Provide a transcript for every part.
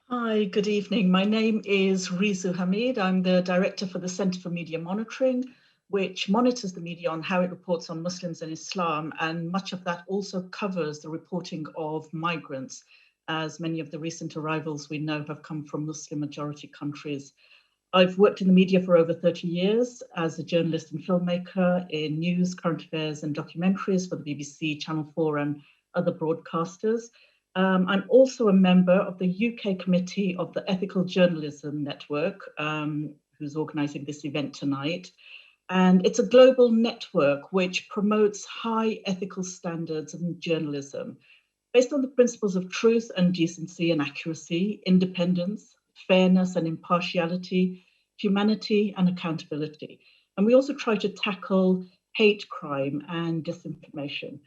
Hi, good evening. My name is Rizu Hamid. I'm the director for the Centre for Media Monitoring, which monitors the media on how it reports on Muslims and Islam. And much of that also covers the reporting of migrants, as many of the recent arrivals we know have come from Muslim majority countries. I've worked in the media for over 30 years as a journalist and filmmaker in news, current affairs and documentaries for the BBC, Channel 4 and other broadcasters. I'm also a member of the UK committee of the Ethical Journalism Network, who's organising this event tonight. And it's a global network which promotes high ethical standards in journalism based on the principles of truth and decency and accuracy, independence, fairness and impartiality, humanity and accountability. And we also try to tackle hate crime and disinformation.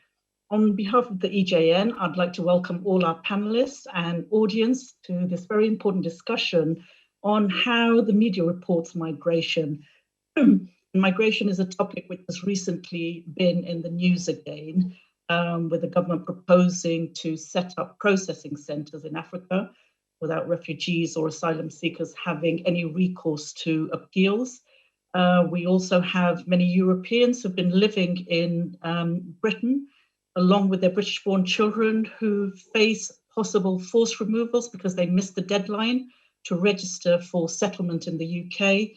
On behalf of the EJN, I'd like to welcome all our panelists and audience to this very important discussion on how the media reports migration. Migration is a topic which has recently been in the news again, with the government proposing to set up processing centres in Africa without refugees or asylum seekers having any recourse to appeals. We also have many Europeans who've been living in Britain along with their British-born children who face possible forced removals because they missed the deadline to register for settlement in the UK.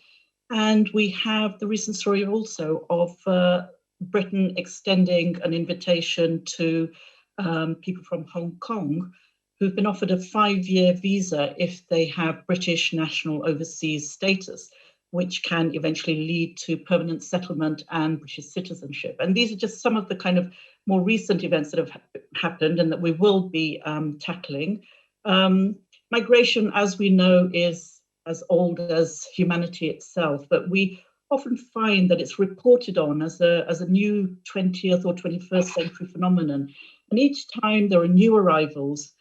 And we have the recent story also of Britain extending an invitation to people from Hong Kong who've been offered a 5-year visa if they have British national overseas status, which can eventually lead to permanent settlement and British citizenship. And these are just some of the kind of more recent events that have happened and that we will be tackling. Migration, as we know, is as old as humanity itself, but we often find that it's reported on as a new 20th or 21st century phenomenon. And each time there are new arrivals,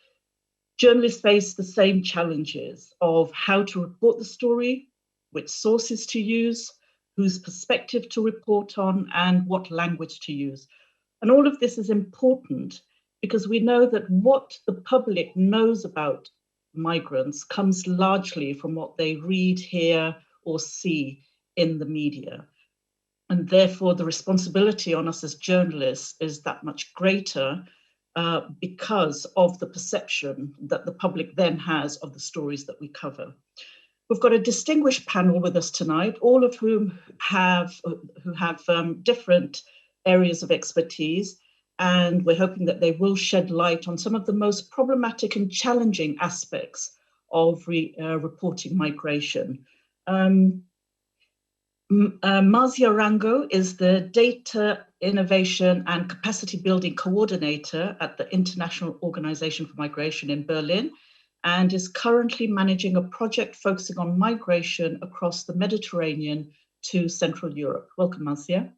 journalists face the same challenges of how to report the story, which sources to use, whose perspective to report on, and what language to use. And all of this is important because we know that what the public knows about migrants comes largely from what they read, hear, or see in the media. And therefore, the responsibility on us as journalists is that much greater because of the perception that the public then has of the stories that we cover. We've got a distinguished panel with us tonight, all of whom have different areas of expertise, and we're hoping that they will shed light on some of the most problematic and challenging aspects of reporting migration. Marzia Rango is the Data Innovation and Capacity Building Coordinator at the International Organization for Migration in Berlin, and is currently managing a project focusing on migration across the Mediterranean to Central Europe. Welcome, Marzia.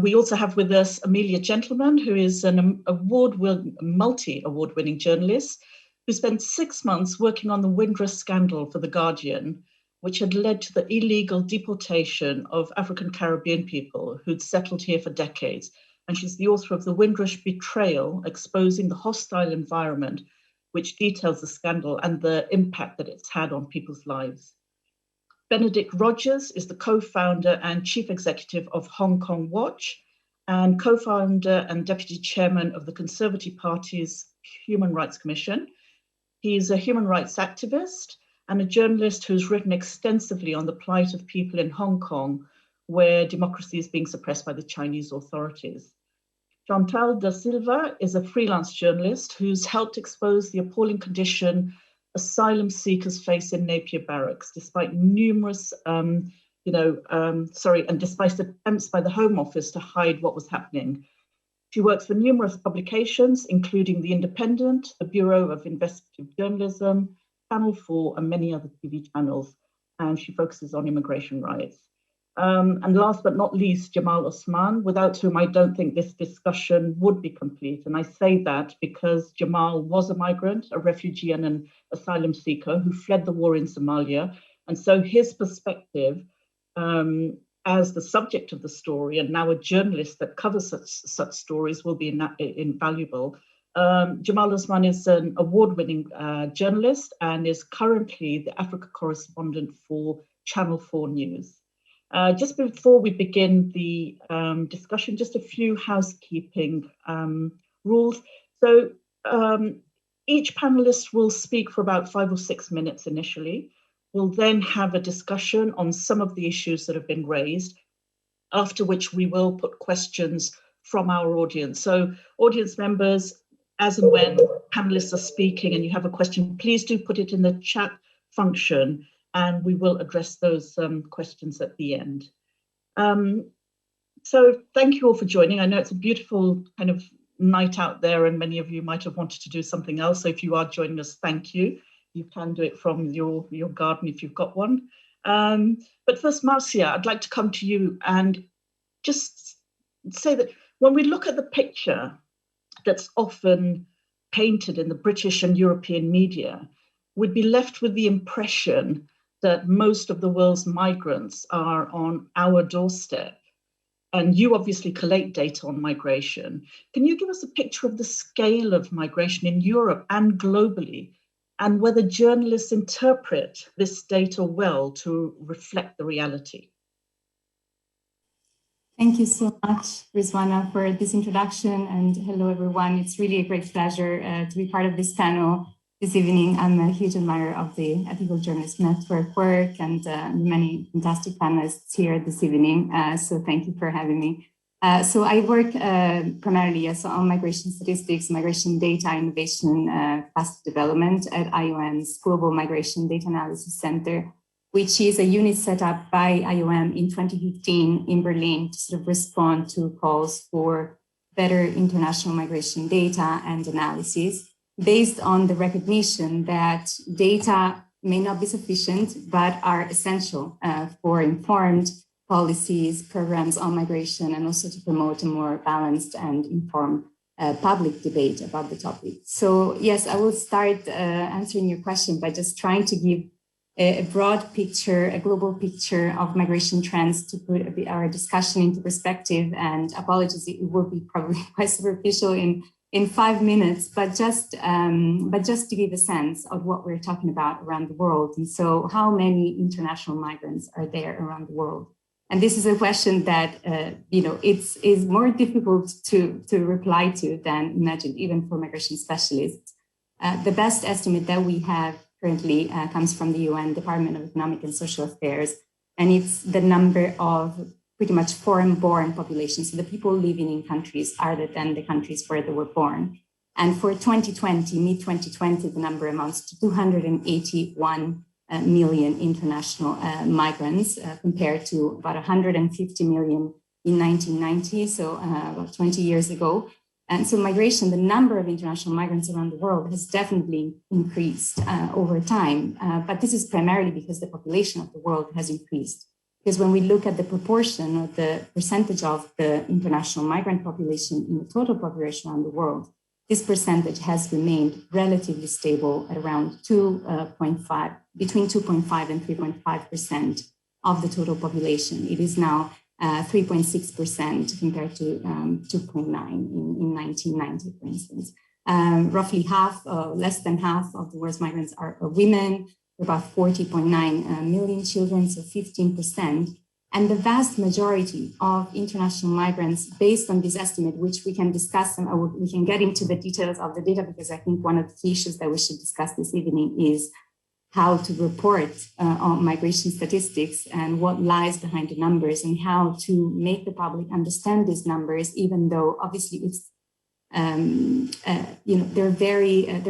We also have with us Amelia Gentleman, who is an multi-award winning journalist who spent 6 months working on the Windrush Scandal for The Guardian, which had led to the illegal deportation of African Caribbean people who'd settled here for decades. And she's the author of The Windrush Betrayal, Exposing the Hostile Environment, which details the scandal and the impact that it's had on people's lives. Benedict Rogers is the co-founder and chief executive of Hong Kong Watch and co-founder and deputy chairman of the Conservative Party's Human Rights Commission. He's a human rights activist and a journalist who's written extensively on the plight of people in Hong Kong, where democracy is being suppressed by the Chinese authorities. Chantal da Silva is a freelance journalist who's helped expose the appalling condition asylum seekers face in Napier Barracks, despite numerous, despite attempts by the Home Office to hide what was happening. She works for numerous publications, including The Independent, the Bureau of Investigative Journalism, Channel 4, and many other TV channels, and she focuses on immigration rights. And last but not least, Jamal Osman, without whom I don't think this discussion would be complete. And I say that because Jamal was a migrant, a refugee and an asylum seeker who fled the war in Somalia. And so his perspective as the subject of the story and now a journalist that covers such stories will be invaluable. Jamal Osman is an award-winning journalist and is currently the Africa correspondent for Channel 4 News. Just before we begin the discussion, just a few housekeeping rules. So each panelist will speak for about 5 or 6 minutes initially. We'll then have a discussion on some of the issues that have been raised, after which we will put questions from our audience. So audience members, as and when panelists are speaking and you have a question, please do put it in the chat function and we will address those questions at the end. So thank you all for joining. I know it's a beautiful kind of night out there and many of you might have wanted to do something else. So if you are joining us, thank you. You can do it from your garden if you've got one. But first, Marcia, I'd like to come to you and just say that when we look at the picture that's often painted in the British and European media, we'd be left with the impression that most of the world's migrants are on our doorstep. And you obviously collate data on migration. Can you give us a picture of the scale of migration in Europe and globally, and whether journalists interpret this data well to reflect the reality? Thank you so much, Rizwana, for this introduction, and hello, everyone. It's really a great pleasure to be part of this panel this evening. I'm a huge admirer of the Ethical Journalist Network work and many fantastic panelists here this evening, so thank you for having me. So I work primarily on migration statistics, migration data, innovation, capacity development at IOM's Global Migration Data Analysis Center, which is a unit set up by IOM in 2015 in Berlin to sort of respond to calls for better international migration data and analysis, based on the recognition that data may not be sufficient, but are essential for informed policies, programs on migration, and also to promote a more balanced and informed public debate about the topic. So yes, I will start answering your question by just trying to give a broad picture, a global picture of migration trends to put our discussion into perspective. And apologies, it will be probably quite superficial in 5 minutes, but just to give a sense of what we're talking about around the world. And so how many international migrants are there around the world? And this is a question that, it's more difficult to reply to than imagined, even for migration specialists. The best estimate that we have currently comes from the UN Department of Economic and Social Affairs, and it's the number of pretty much foreign-born populations, so the people living in countries other than the countries where they were born. And for 2020, mid-2020, the number amounts to 281 million international migrants, compared to about 150 million in 1990, so about 20 years ago. And so migration, the number of international migrants around the world has definitely increased over time. But this is primarily because the population of the world has increased. Because when we look at the proportion or the percentage of the international migrant population in the total population around the world, this percentage has remained relatively stable at around 2.5, between 2.5 and 3.5% of the total population. It is now 3.6% compared to 2.9 in 1990, for instance. Roughly half, less than half of the world's migrants are women, about 40.9 million children, so 15%. And the vast majority of international migrants, based on this estimate, which we can discuss, and we can get into the details of the data, because I think one of the key issues that we should discuss this evening is how to report on migration statistics and what lies behind the numbers, and how to make the public understand these numbers, even though obviously it's they're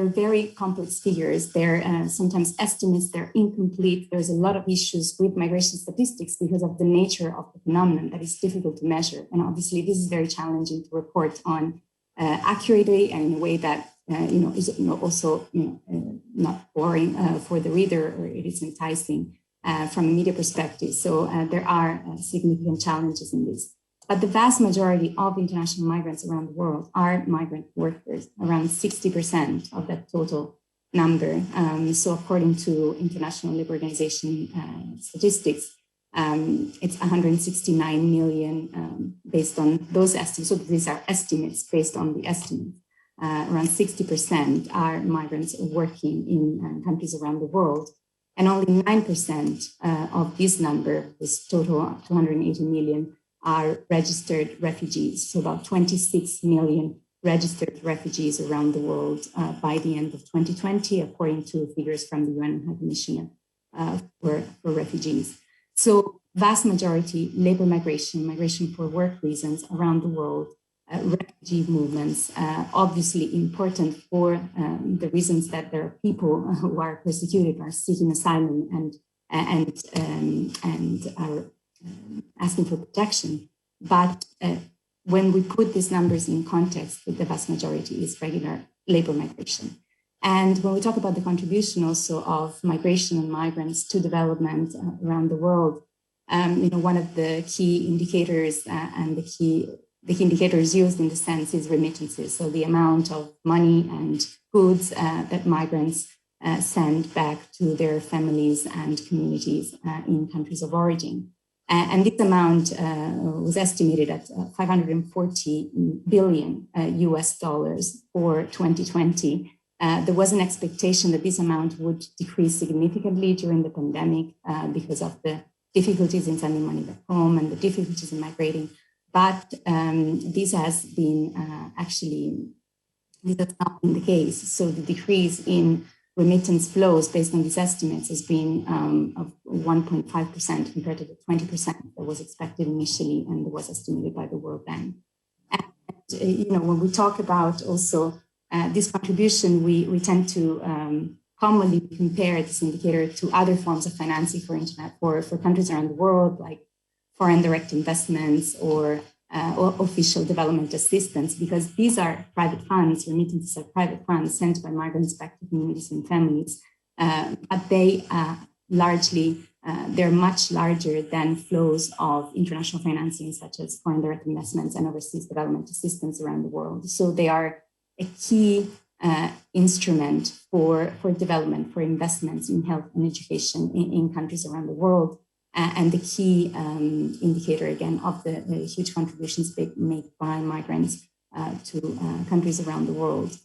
very complex figures. They're sometimes estimates, they're incomplete. There's a lot of issues with migration statistics because of the nature of the phenomenon that is difficult to measure. And obviously this is very challenging to report on accurately and in a way that is also not boring for the reader, or it is enticing from a media perspective. So there are significant challenges in this. But the vast majority of international migrants around the world are migrant workers, around 60% of that total number. So according to International Labour Organization statistics, it's 169 million based on those estimates. So these are estimates based on the estimates. around 60% are migrants working in countries around the world. And only 9% of this number, this total 280 million, are registered refugees. So about 26 million registered refugees around the world by the end of 2020, according to figures from the UN High Commissioner for refugees. So vast majority, labor migration, migration for work reasons around the world, refugee movements, obviously important for the reasons that there are people who are persecuted, are seeking asylum and are asking for protection. But when we put these numbers in context, the vast majority is regular labor migration. And when we talk about the contribution also of migration and migrants to development around the world, one of the key indicators and the key indicators used in the sense is remittances. So the amount of money and goods that migrants send back to their families and communities in countries of origin. And this amount was estimated at 540 billion US dollars for 2020. There was an expectation that this amount would decrease significantly during the pandemic because of the difficulties in sending money back home and the difficulties in migrating. But this has been this has not been the case. So the decrease in remittance flows based on these estimates has been of 1.5% compared to the 20% that was expected initially and that was estimated by the World Bank. And when we talk about also this contribution, we tend to commonly compare this indicator to other forms of financing for countries around the world, like foreign direct investments or official development assistance, because these are private funds, remittances are private funds sent by migrants back to communities and families. But they they're much larger than flows of international financing, such as foreign direct investments and overseas development assistance around the world. So they are a key instrument for development, for investments in health and education in countries around the world. And the key indicator, again, of the huge contributions made by migrants to countries around the world.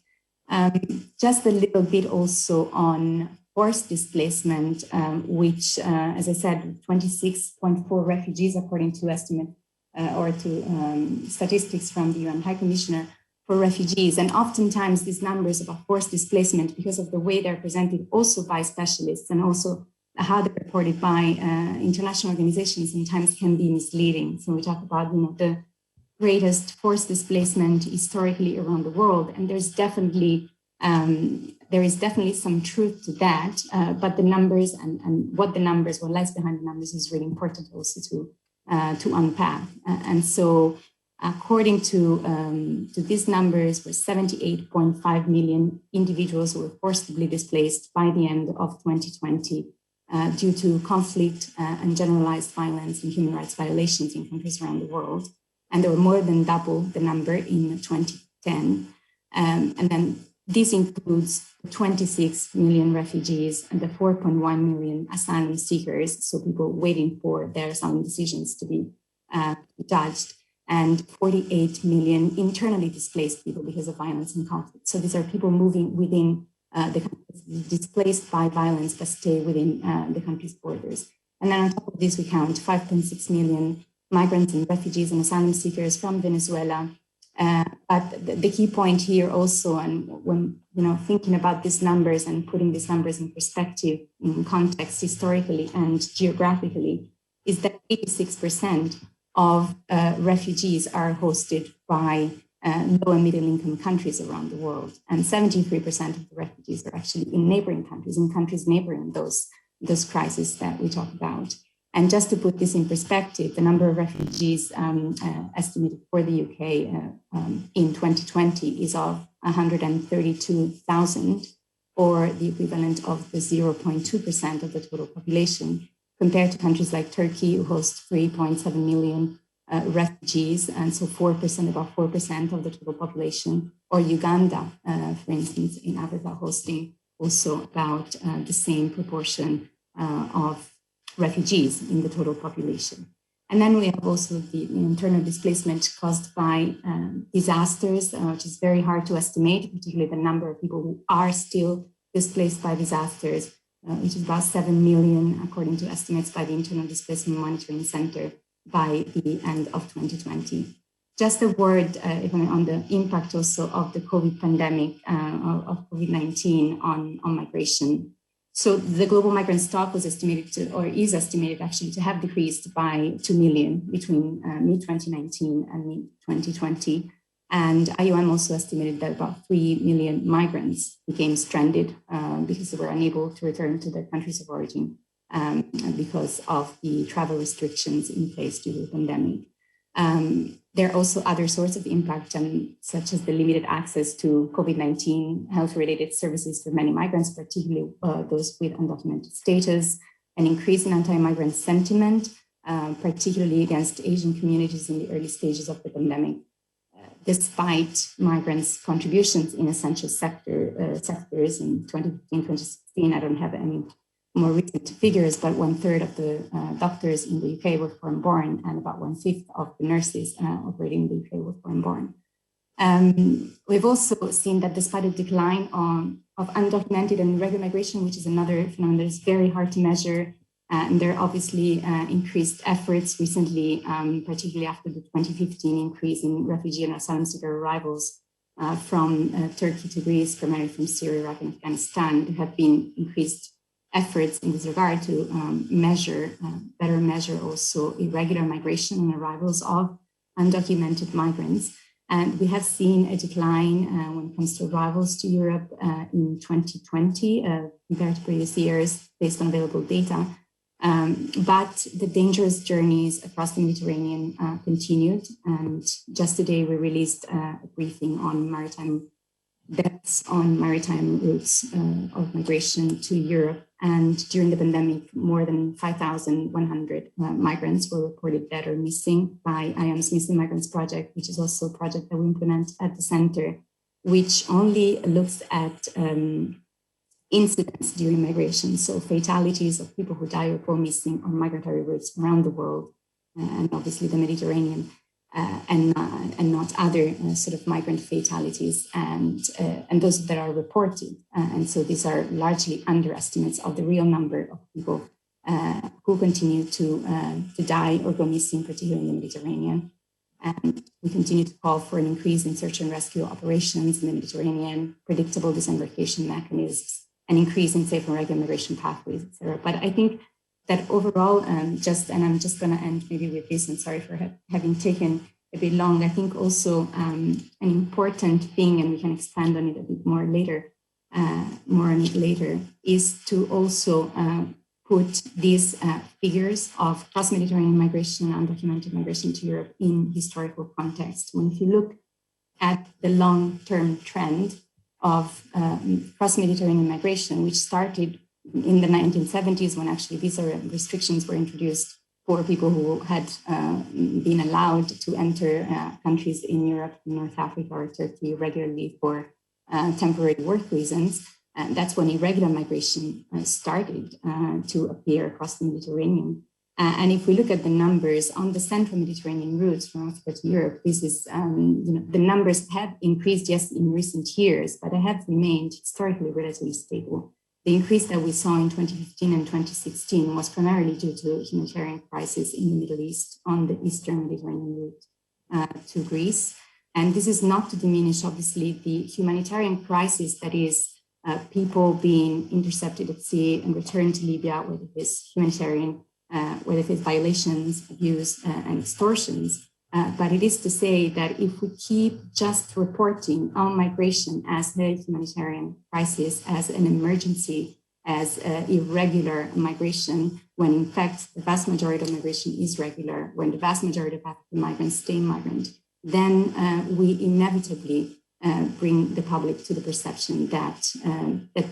Just a little bit also on forced displacement, which, as I said, 26.4 refugees, according to estimate or to statistics from the UN High Commissioner for Refugees. And oftentimes these numbers about forced displacement, because of the way they're presented also by specialists and also how they're reported by international organizations, sometimes can be misleading. So we talk about the greatest forced displacement historically around the world, and there is definitely some truth to that. But the numbers and what lies behind the numbers is really important also to unpack. And so, according to these numbers, were 78.5 million individuals who were forcibly displaced by the end of 2020. Due to conflict and generalized violence and human rights violations in countries around the world. And there were more than double the number in 2010. And then this includes 26 million refugees and the 4.1 million asylum seekers, so people waiting for their asylum decisions to be judged, and 48 million internally displaced people because of violence and conflict. So these are people moving within the countries, displaced by violence, but stay within the country's borders. And then on top of this, we count 5.6 million migrants and refugees and asylum seekers from Venezuela. But the key point here also, and when thinking about these numbers and putting these numbers in perspective, in context, historically and geographically, is that 86% of refugees are hosted by low and middle income countries around the world. And 73% of the refugees are actually in neighboring countries, in countries neighboring those crises that we talk about. And just to put this in perspective, the number of refugees estimated for the UK in 2020 is of 132,000, or the equivalent of the 0.2% of the total population, compared to countries like Turkey, who host 3.7 million refugees, and so about 4% of the total population, or Uganda, for instance, in Africa, hosting also about the same proportion of refugees in the total population. And then we have also the internal displacement caused by disasters, which is very hard to estimate, particularly the number of people who are still displaced by disasters, which is about 7 million, according to estimates by the Internal Displacement Monitoring Center by the end of 2020. Just a word on the impact also of the COVID pandemic, of COVID-19 on migration. So the global migrant stock was estimated to, or is estimated actually to have decreased by 2 million between mid-2019 and mid-2020. And IOM also estimated that about 3 million migrants became stranded because they were unable to return to their countries of origin because of the travel restrictions in place due to the pandemic. There are also other sources of impact, such as the limited access to COVID-19 health-related services for many migrants, particularly those with undocumented status, an increase in anti-migrant sentiment, particularly against Asian communities in the early stages of the pandemic. Despite migrants' contributions in essential sectors in 2015, 2016, I don't have any more recent figures, but 1/3 of the doctors in the UK were foreign-born, and about 1/5 of the nurses operating in the UK were foreign-born. We've also seen that despite a decline of undocumented and irregular migration, which is another phenomenon that is very hard to measure, and there are obviously increased efforts recently, particularly after the 2015 increase in refugee and asylum seeker arrivals from Turkey to Greece, primarily from Syria, Iraq, and Afghanistan. There have been increased efforts in this regard to better measure also irregular migration and arrivals of undocumented migrants. And we have seen a decline when it comes to arrivals to Europe in 2020 compared to previous years based on available data. But the dangerous journeys across the Mediterranean continued. And just today we released a briefing on maritime deaths on maritime routes of migration to Europe. And during the pandemic, more than 5,100 migrants were reported dead or missing by IOM's Missing Migrants Project, which is also a project that we implement at the center, which only looks at incidents during migration, so fatalities of people who die or go missing on migratory routes around the world, and obviously the Mediterranean. And not other sort of migrant fatalities and those that are reported. And so these are largely underestimates of the real number of people who continue to die or go missing, particularly in the Mediterranean. And we continue to call for an increase in search and rescue operations in the Mediterranean, predictable disembarkation mechanisms, an increase in safe and regular migration pathways, etc. But I think that overall, and I'm just going to end maybe with this, and sorry for having taken a bit long. I think also an important thing, and we can expand on it a bit more later, is to also put these figures of cross-Mediterranean migration and undocumented migration to Europe in historical context. When if you look at the long-term trend of cross-Mediterranean migration, which started in the 1970s, when actually visa restrictions were introduced for people who had been allowed to enter countries in Europe, North Africa, or Turkey regularly for temporary work reasons. That's when irregular migration started to appear across the Mediterranean. And if we look at the numbers on the central Mediterranean routes from Africa to Europe, this is, the numbers have increased, yes, in recent years, but they have remained historically relatively stable. The increase that we saw in 2015 and 2016 was primarily due to humanitarian crisis in the Middle East on the Eastern Mediterranean route to Greece. And this is not to diminish, obviously, the humanitarian crisis that is people being intercepted at sea and returned to Libya, whether it is humanitarian, whether it is violations, abuse, and extortions. But it is to say that if we keep just reporting on migration as a humanitarian crisis, as an emergency, as irregular migration, when in fact the vast majority of migration is regular, when the vast majority of African migrants stay migrant, then we inevitably bring the public to the perception that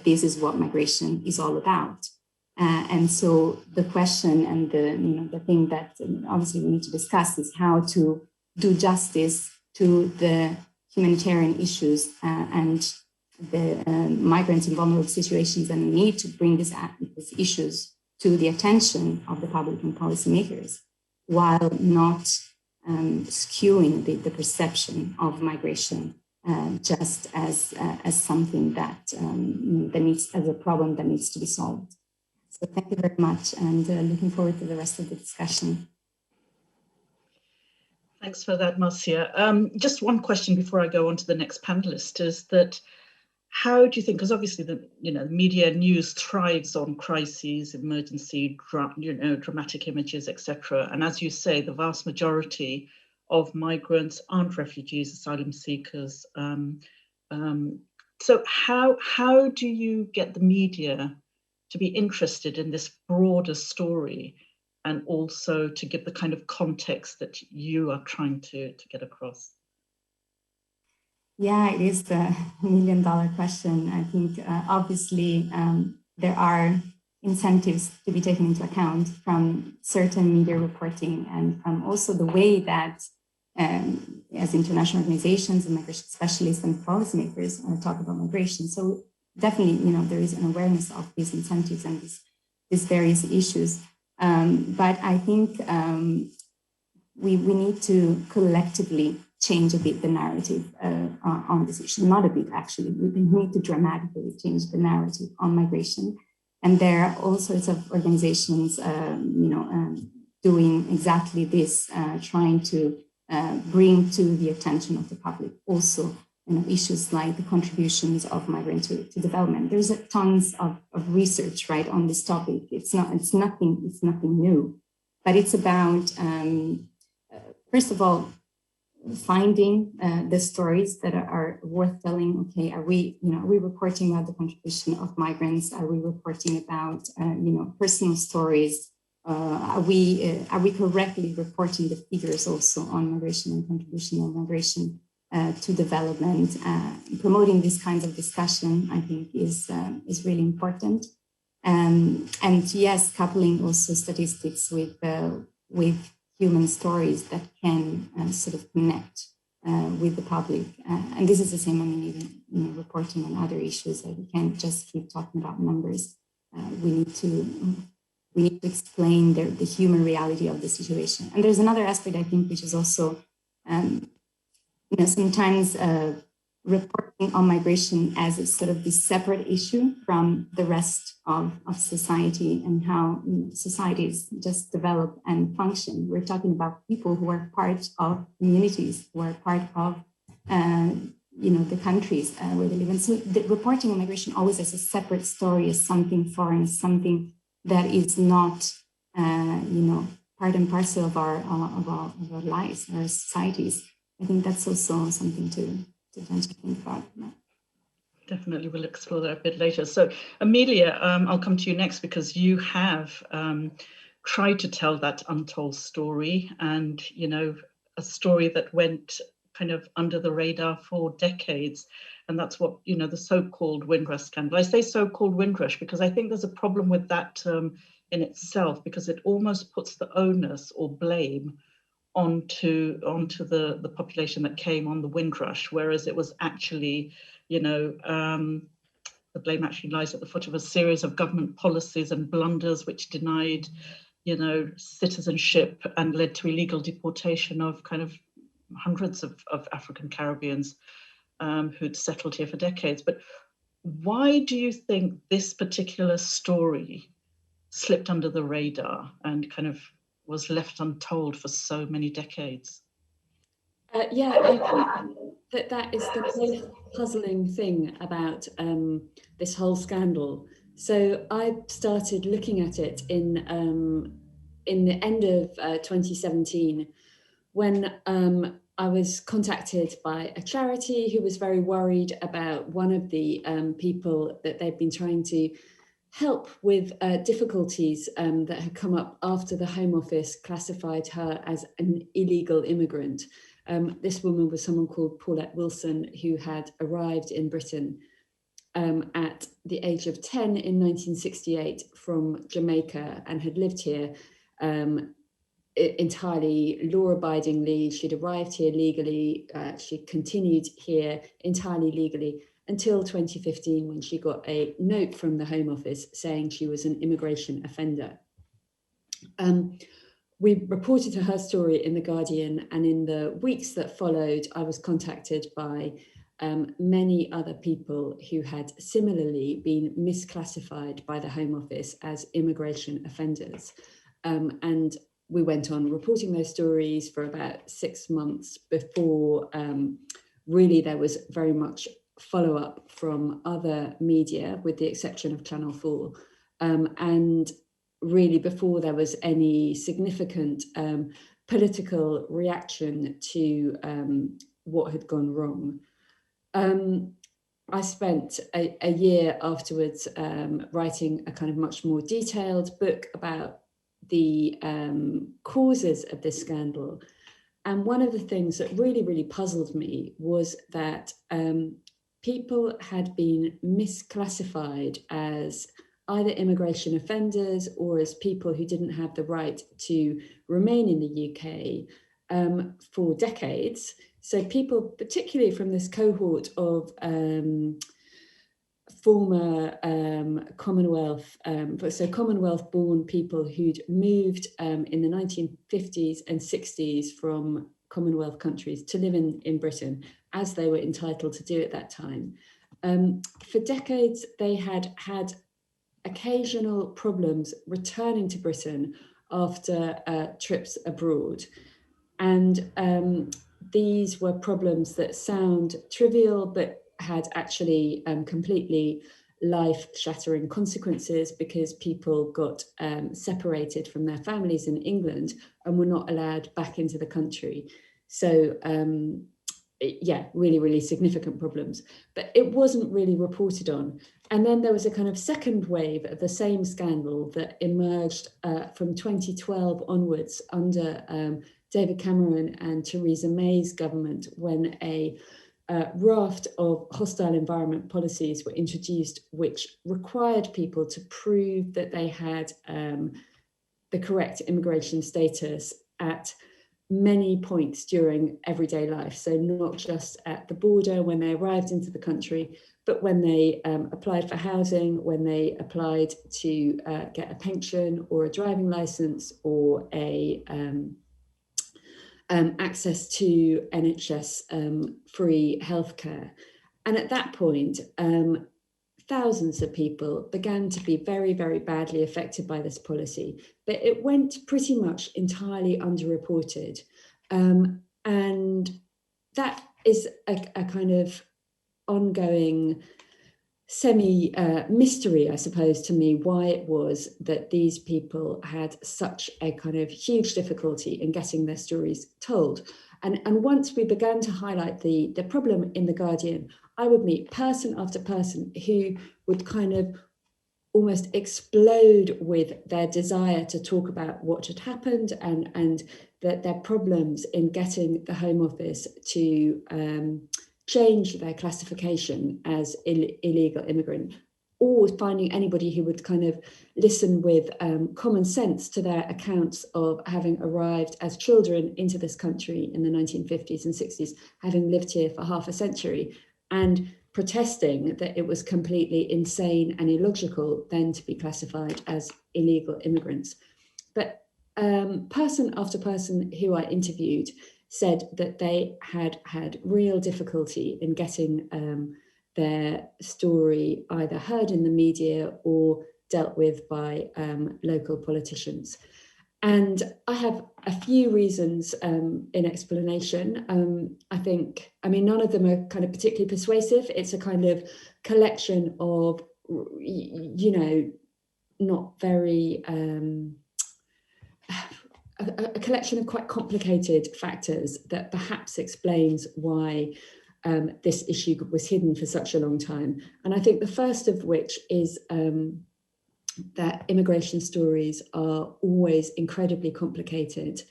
this is what migration is all about. And so the question and the thing that obviously we need to discuss is how to do justice to the humanitarian issues and the migrants in vulnerable situations, and we need to bring these issues to the attention of the public and policymakers. while not skewing the perception of migration just as something that needs, as a problem that needs to be solved. So thank you very much, and looking forward to the rest of the discussion. Thanks for that, Marcia. Just one question before I go on to the next panelist is that, how do you think, because obviously the media news thrives on crises, emergency, dramatic images, etc. And as you say, the vast majority of migrants aren't refugees, asylum seekers. So how do you get the media to be interested in this broader story, and also to give the kind of context that you are trying to get across? Yeah, it is the million-dollar question. I think obviously there are incentives to be taken into account from certain media reporting, and from also the way that as international organizations and migration specialists and policymakers talk about migration. So definitely, there is an awareness of these incentives and these various issues. But I think we need to collectively change a bit the narrative on this issue. Not a bit, actually. We need to dramatically change the narrative on migration. And there are all sorts of organizations, doing exactly this, trying to bring to the attention of the public also issues like the contributions of migrants to development. There's tons of research, right, on this topic. It's nothing new, but it's about first of all finding the stories that are worth telling. Okay, are we reporting about the contribution of migrants? Are we reporting about personal stories? Are we correctly reporting the figures also on migration and contribution of migration to development? Promoting these kinds of discussion, I think, is really important. And yes, coupling also statistics with human stories that can sort of connect with the public. And this is the same, even reporting on other issues. That we can't just keep talking about numbers. We need to explain the human reality of the situation. And there's another aspect, I think, which is also sometimes reporting on migration as a sort of this separate issue from the rest of society and how societies just develop and function. We're talking about people who are part of communities, who are part of the countries where they live. And so the reporting on migration always as a separate story, as something foreign, as something that is not part and parcel of our lives, our societies. I think that's also something to think about. Definitely, we'll explore that a bit later. So, Amelia, I'll come to you next, because you have tried to tell that untold story, and a story that went kind of under the radar for decades, and that's what the so-called Windrush Scandal. I say so-called Windrush because I think there's a problem with that term in itself, because it almost puts the onus or blame onto the population that came on the Windrush, whereas it was actually, the blame actually lies at the foot of a series of government policies and blunders which denied, citizenship and led to illegal deportation of kind of hundreds of African Caribbeans who'd settled here for decades. But why do you think this particular story slipped under the radar and kind of was left untold for so many decades? I think that is the most puzzling thing about this whole scandal. So I started looking at it in the end of 2017, when I was contacted by a charity who was very worried about one of the people that they'd been trying to help with difficulties that had come up after the Home Office classified her as an illegal immigrant. This woman was someone called Paulette Wilson, who had arrived in Britain at the age of 10 in 1968 from Jamaica, and had lived here entirely law-abidingly. She'd arrived here legally. She continued here entirely legally until 2015, when she got a note from the Home Office saying she was an immigration offender. we reported to her story in The Guardian, and in the weeks that followed, I was contacted by many other people who had similarly been misclassified by the Home Office as immigration offenders. And we went on reporting those stories for about 6 months before really there was very much follow-up from other media, with the exception of Channel 4. And really before there was any significant political reaction to what had gone wrong. I spent a year afterwards writing a kind of much more detailed book about the causes of this scandal. And one of the things that really, really puzzled me was that people had been misclassified as either immigration offenders or as people who didn't have the right to remain in the UK for decades. So people, particularly from this cohort of former Commonwealth, so Commonwealth-born people who'd moved in the 1950s and 60s from Commonwealth countries to live in Britain, as they were entitled to do at that time. For decades, they had had occasional problems returning to Britain after trips abroad. And these were problems that sound trivial, but had actually completely life-shattering consequences, because people got separated from their families in England and were not allowed back into the country. So yeah, really, really significant problems, but it wasn't really reported on. And then there was a kind of second wave of the same scandal that emerged from 2012 onwards under David Cameron and Theresa May's government, when a raft of hostile environment policies were introduced, which required people to prove that they had the correct immigration status at many points during everyday life. So not just at the border when they arrived into the country, but when they applied for housing, when they applied to get a pension or a driving license or a access to NHS free healthcare. And at that point, thousands of people began to be very, very badly affected by this policy, but it went pretty much entirely underreported. And that is a kind of ongoing mystery, I suppose, to me, why it was that these people had such a kind of huge difficulty in getting their stories told. And once we began to highlight the problem in The Guardian, I would meet person after person who would kind of almost explode with their desire to talk about what had happened and that their problems in getting the Home Office to change their classification as illegal immigrant, or finding anybody who would kind of listen with common sense to their accounts of having arrived as children into this country in the 1950s and 60s, having lived here for half a century, and protesting that it was completely insane and illogical then to be classified as illegal immigrants. But person after person who I interviewed said that they had had real difficulty in getting their story either heard in the media or dealt with by local politicians. And I have a few reasons in explanation. I mean, none of them are kind of particularly persuasive. It's a kind of collection of, you know, not very, a collection of quite complicated factors that perhaps explains why this issue was hidden for such a long time. And I think the first of which is that immigration stories are always incredibly complicated.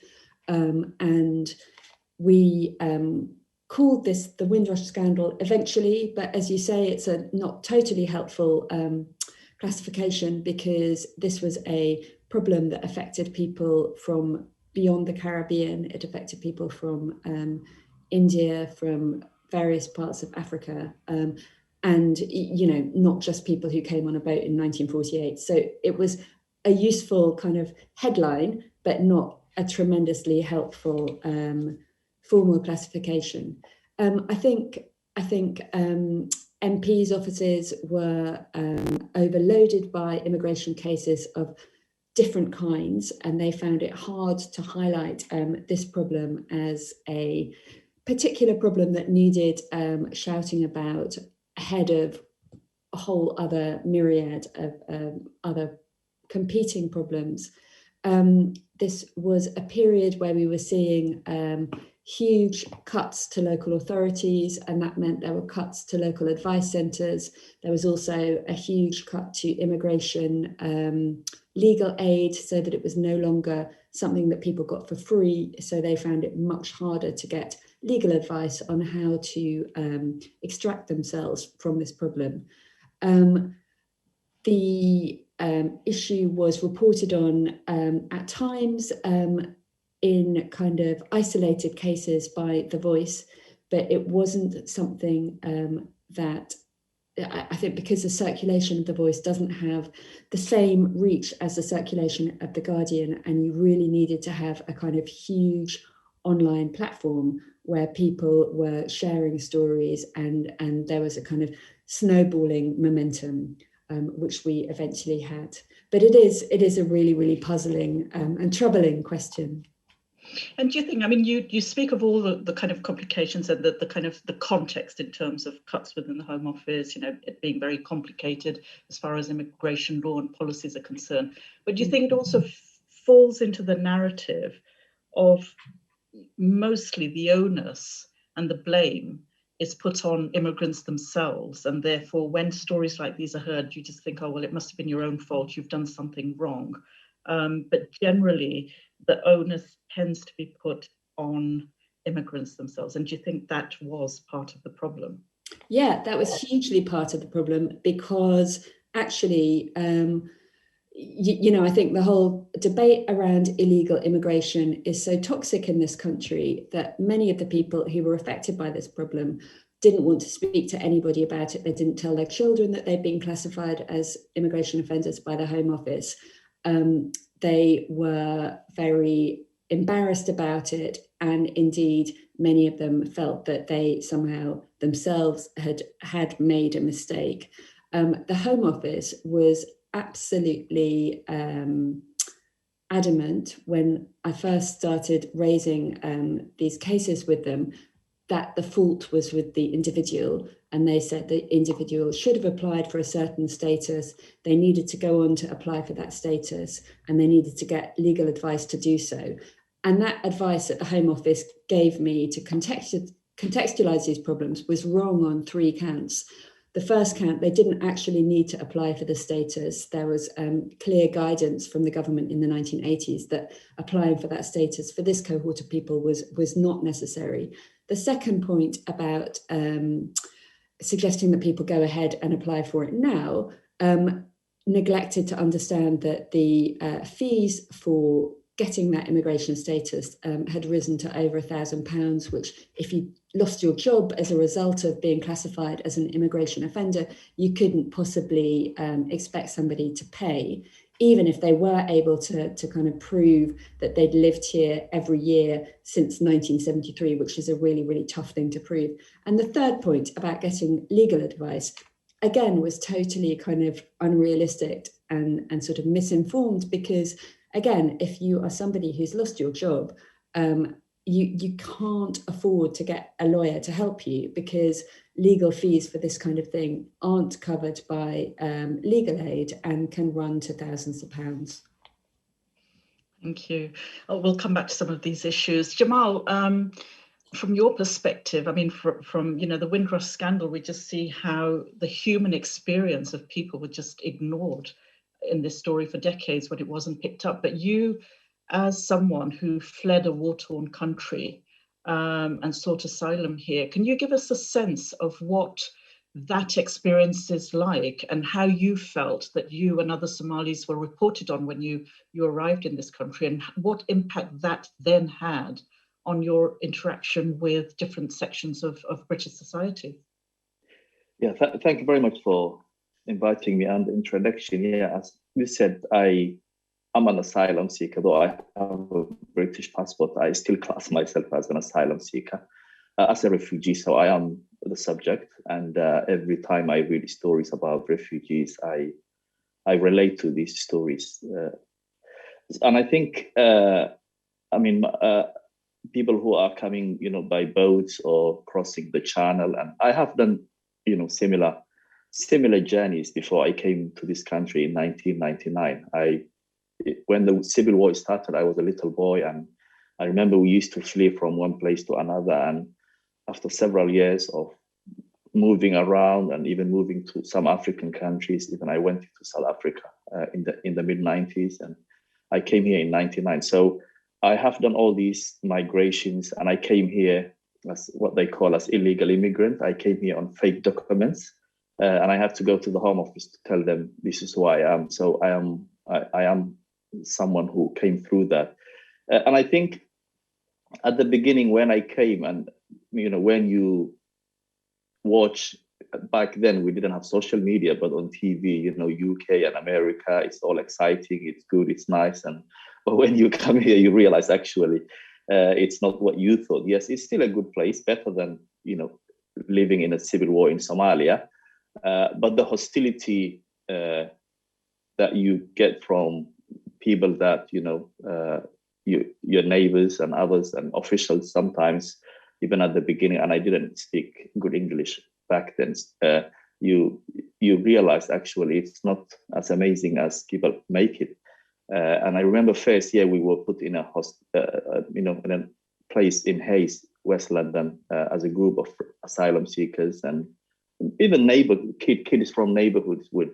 And we called this the Windrush Scandal eventually, but as you say, it's a not totally helpful classification, because this was a problem that affected people from beyond the Caribbean. It affected people from India, from various parts of Africa, and, you know, not just people who came on a boat in 1948. So it was a useful kind of headline, but not a tremendously helpful formal classification. I think MPs' offices were overloaded by immigration cases of different kinds, and they found it hard to highlight this problem as a particular problem that needed shouting about ahead of a whole other myriad of other competing problems. This was a period where we were seeing huge cuts to local authorities, and that meant there were cuts to local advice centres. There was also a huge cut to immigration legal aid, so that it was no longer something that people got for free. So they found it much harder to get legal advice on how to extract themselves from this problem. The issue was reported on at times in kind of isolated cases by The Voice, but it wasn't something that I think, because the circulation of The Voice doesn't have the same reach as the circulation of The Guardian, and you really needed to have a kind of huge online platform where people were sharing stories, and there was a kind of snowballing momentum, which we eventually had. But it is a really, really puzzling and troubling question. And do you think, I mean, you speak of all the kind of complications and the kind of the context in terms of cuts within the Home Office, you know, it being very complicated as far as immigration law and policies are concerned. But do you think it also falls into the narrative of mostly the onus and the blame is put on immigrants themselves, and therefore when stories like these are heard, you just think, oh, well, it must have been your own fault, you've done something wrong. But generally, the onus tends to be put on immigrants themselves. And do you think that was part of the problem? Yeah, that was hugely part of the problem, because actually, you know, I think the whole debate around illegal immigration is so toxic in this country that many of the people who were affected by this problem didn't want to speak to anybody about it. They didn't tell their children that they'd been classified as immigration offenders by the Home Office. They were very embarrassed about it, and indeed many of them felt that they somehow themselves had made a mistake. The Home Office was absolutely adamant when I first started raising these cases with them that the fault was with the individual, and they said the individual should have applied for a certain status, they needed to go on to apply for that status, and they needed to get legal advice to do so. And that advice that the Home Office gave me to contextualise these problems was wrong on 3 counts. The first count, they didn't actually need to apply for the status. There was clear guidance from the government in the 1980s that applying for that status for this cohort of people was not necessary. The second point about suggesting that people go ahead and apply for it now neglected to understand that the fees for getting that immigration status had risen to over £1,000, which if you lost your job as a result of being classified as an immigration offender, you couldn't possibly expect somebody to pay, even if they were able to kind of prove that they'd lived here every year since 1973, which is a really, really tough thing to prove. And the third point about getting legal advice, again, was totally kind of unrealistic and sort of misinformed, because again, if you are somebody who's lost your job, you can't afford to get a lawyer to help you, because legal fees for this kind of thing aren't covered by legal aid and can run to thousands of pounds. Thank you. Oh, we'll come back to some of these issues. Jamal, from your perspective, I mean, from you know, the Windrush Scandal, we just see how the human experience of people were just ignored in this story for decades when it wasn't picked up. But you, as someone who fled a war-torn country and sought asylum here, can you give us a sense of what that experience is like, and how you felt that you and other Somalis were reported on when you arrived in this country, and what impact that then had on your interaction with different sections of British society? Yeah, thank you very much for inviting me and the introduction. Yeah, as you said, I I'm an asylum seeker, though I have a British passport. I still class myself as an asylum seeker, as a refugee. So I am the subject, and every time I read stories about refugees, I relate to these stories, and I think, people who are coming, by boats or crossing the channel, and I have done, similar journeys before I came to this country in 1999. When the civil war started, I was a little boy, and I remember we used to flee from one place to another. And after several years of moving around and even moving to some African countries, even I went to South Africa in the mid-90s, and I came here in 99. So I have done all these migrations, and I came here as what they call as illegal immigrant. I came here on fake documents, and I have to go to the Home Office to tell them this is who I am. So I am someone who came through that. And I think at the beginning when I came, and when you watch, back then we didn't have social media, but on TV, UK and America, it's all exciting, it's good, it's nice. But when you come here, you realize actually it's not what you thought. Yes, it's still a good place, better than living in a civil war in Somalia. But the hostility that you get from people that your neighbours and others and officials sometimes, even at the beginning, and I didn't speak good English back then, you realize actually it's not as amazing as people make it. And I remember first year we were put in a in a place in Hayes, West London, as a group of asylum seekers, and even kids from neighborhoods would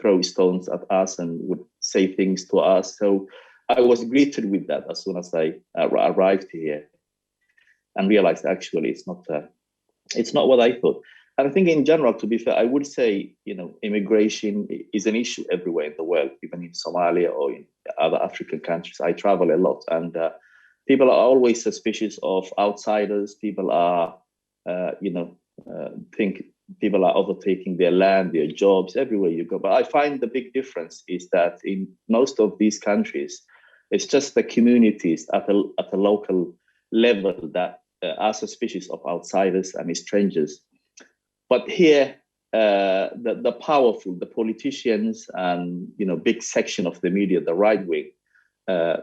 throw stones at us and would say things to us. So I was greeted with that as soon as I arrived here, and realized actually it's not what I thought. And I think in general, to be fair, I would say immigration is an issue everywhere in the world, even in Somalia or in other African countries. I travel a lot, and people are always suspicious of outsiders. People are think people are overtaking their land, their jobs, everywhere you go. But I find the big difference is that in most of these countries, it's just the communities at a local level that are suspicious of outsiders and strangers. But here, the powerful, the politicians and big section of the media, the right wing,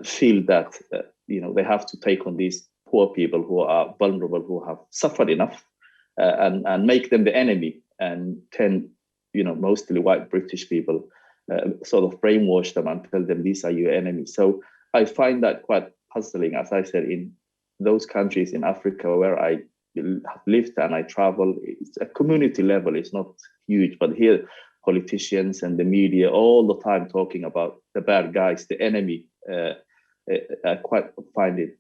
feel that they have to take on these poor people who are vulnerable, who have suffered enough, and make them the enemy, and tend, mostly white British people, sort of brainwash them and tell them these are your enemies. So I find that quite puzzling. As I said, in those countries in Africa where I have lived and I travel, it's a community level, it's not huge, but here politicians and the media all the time talking about the bad guys, the enemy. I quite find it,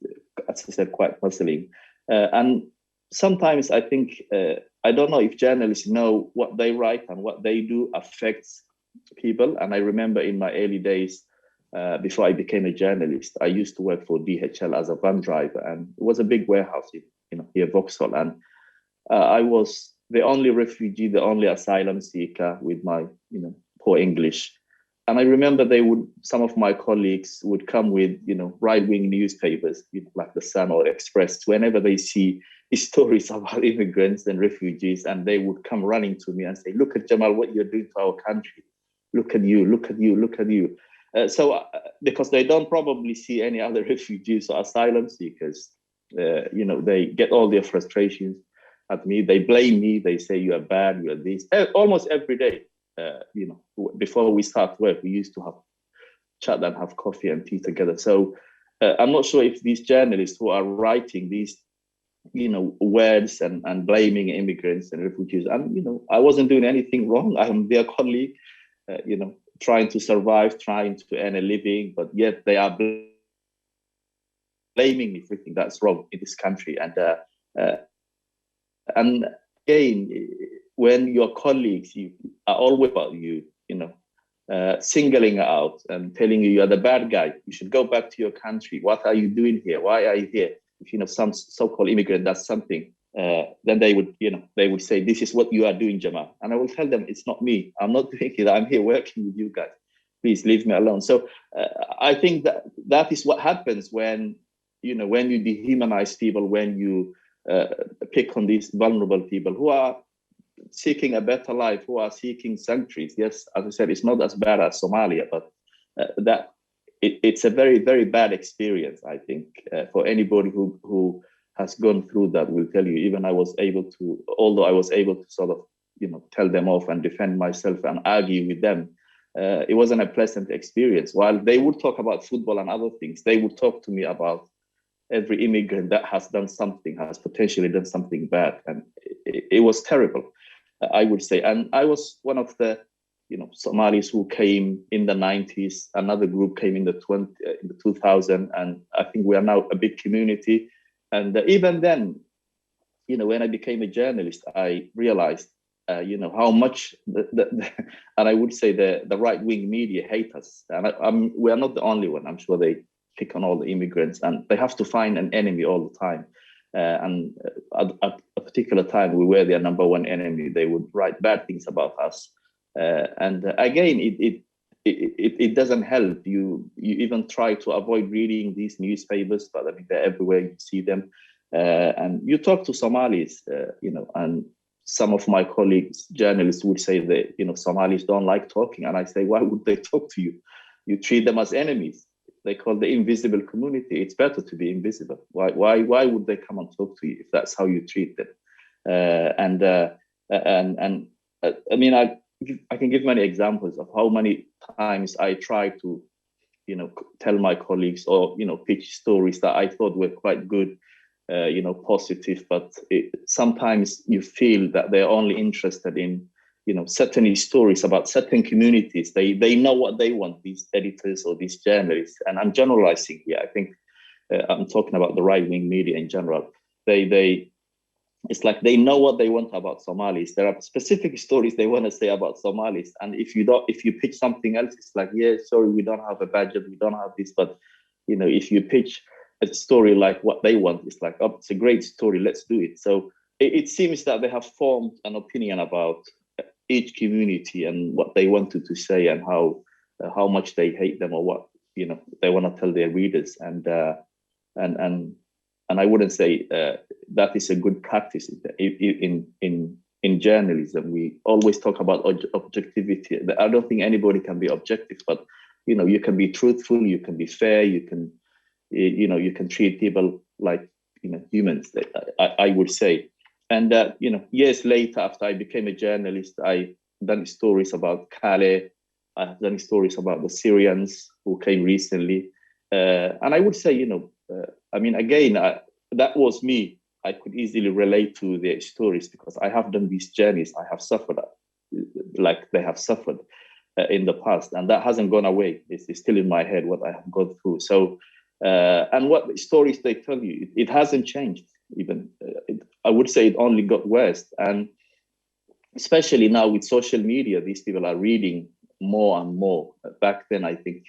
as I said, quite puzzling. And sometimes I think, I don't know if journalists know what they write and what they do affects people. And I remember in my early days, before I became a journalist, I used to work for DHL as a van driver, and it was a big warehouse here Vauxhall. And I was the only refugee, the only asylum seeker with my poor English. And I remember some of my colleagues would come with right-wing newspapers, like the Sun or Express, whenever they see stories about immigrants and refugees, and they would come running to me and say, "Look at Jamal, what you're doing to our country. Look at you, look at you, look at you." Because they don't probably see any other refugees or asylum seekers, they get all their frustrations at me. They blame me. They say you are bad, you are this. Almost every day, before we start work, we used to have chat and have coffee and tea together. So I'm not sure if these journalists who are writing these, words and blaming immigrants and refugees, and I wasn't doing anything wrong. I'm their colleague, trying to survive, trying to earn a living, but yet they are blaming me for everything that's wrong in this country. And again, when your colleagues are always about you, singling out and telling you are the bad guy, you should go back to your country. What are you doing here? Why are you here? If some so-called immigrant does something, then they would say, "This is what you are doing, Jamal." And I will tell them, it's not me. I'm not doing it. I'm here working with you guys. please leave me alone. So I think that is what happens when you dehumanize people, when you pick on these vulnerable people who are seeking a better life, who are seeking sanctuaries. Yes, as I said, it's not as bad as Somalia, but it's a very, very bad experience, I think, for anybody who has gone through that will tell you. Even although I was able to sort of, tell them off and defend myself and argue with them, it wasn't a pleasant experience. While they would talk about football and other things, they would talk to me about every immigrant that has potentially done something bad. And it was terrible, I would say. And I was one of the Somalis who came in the 90s. Another group came in the 2000, and I think we are now a big community. And even then, when I became a journalist, I realized, how much and I would say the right-wing media hate us. And we are not the only one. I'm sure they pick on all the immigrants, and they have to find an enemy all the time. And at a particular time, we were their number one enemy. They would write bad things about us. And again, it doesn't help. You even try to avoid reading these newspapers, but I mean, they're everywhere. You see them, and you talk to Somalis, and some of my colleagues, journalists, would say that Somalis don't like talking, and I say, why would they talk to you? You treat them as enemies. They call the invisible community. It's better to be invisible. Why would they come and talk to you if that's how you treat them? I mean, I can give many examples of how many times I try to, tell my colleagues or, pitch stories that I thought were quite good, positive, but sometimes you feel that they're only interested in, certain stories about certain communities. They know what they want, these editors or these journalists. And I'm generalizing here. I think I'm talking about the right-wing media in general. It's like they know what they want about Somalis. There are specific stories they want to say about Somalis. And if you pitch something else, it's like, yeah, sorry, we don't have a budget, we don't have this. But, if you pitch a story like what they want, it's like, oh, it's a great story, let's do it. So it seems that they have formed an opinion about each community and what they wanted to say and how much they hate them or what, they want to tell their readers. And I wouldn't say that is a good practice in journalism. We always talk about objectivity. I don't think anybody can be objective, but you can be truthful, you can be fair, you can treat people like humans. I would say. And years later, after I became a journalist, I done stories about Calais. I've done stories about the Syrians who came recently, and I would say, I mean, again, that was me. I could easily relate to their stories because I have done these journeys. I have suffered like they have suffered in the past, and that hasn't gone away. It's still in my head what I have gone through. So, and what stories they tell you, it hasn't changed. Even I would say it only got worse. And especially now with social media, these people are reading more and more. Back then, I think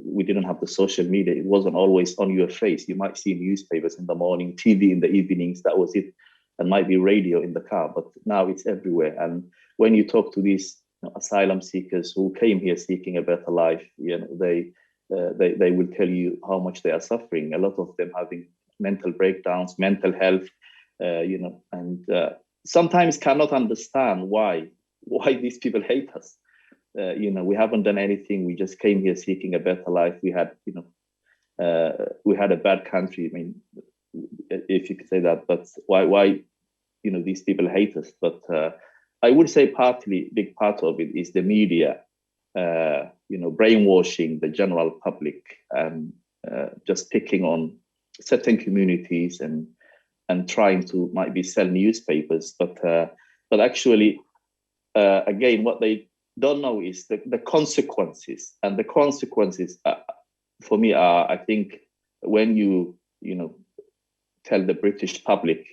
we didn't have the social media. It wasn't always on your face. You might see newspapers in the morning, TV in the evenings, that was it, and might be radio in the car, but now it's everywhere. And when you talk to these asylum seekers who came here seeking a better life, they will tell you how much they are suffering. A lot of them having mental breakdowns, mental health, and sometimes cannot understand why these people hate us. We haven't done anything. We just came here seeking a better life. We had a bad country. I mean, if you could say that, but why these people hate us? But I would say big part of it is the media, brainwashing the general public and just picking on certain communities and trying to might be sell newspapers, but actually, again, what they don't know is the consequences, and the consequences for me are, I think, when you tell the British public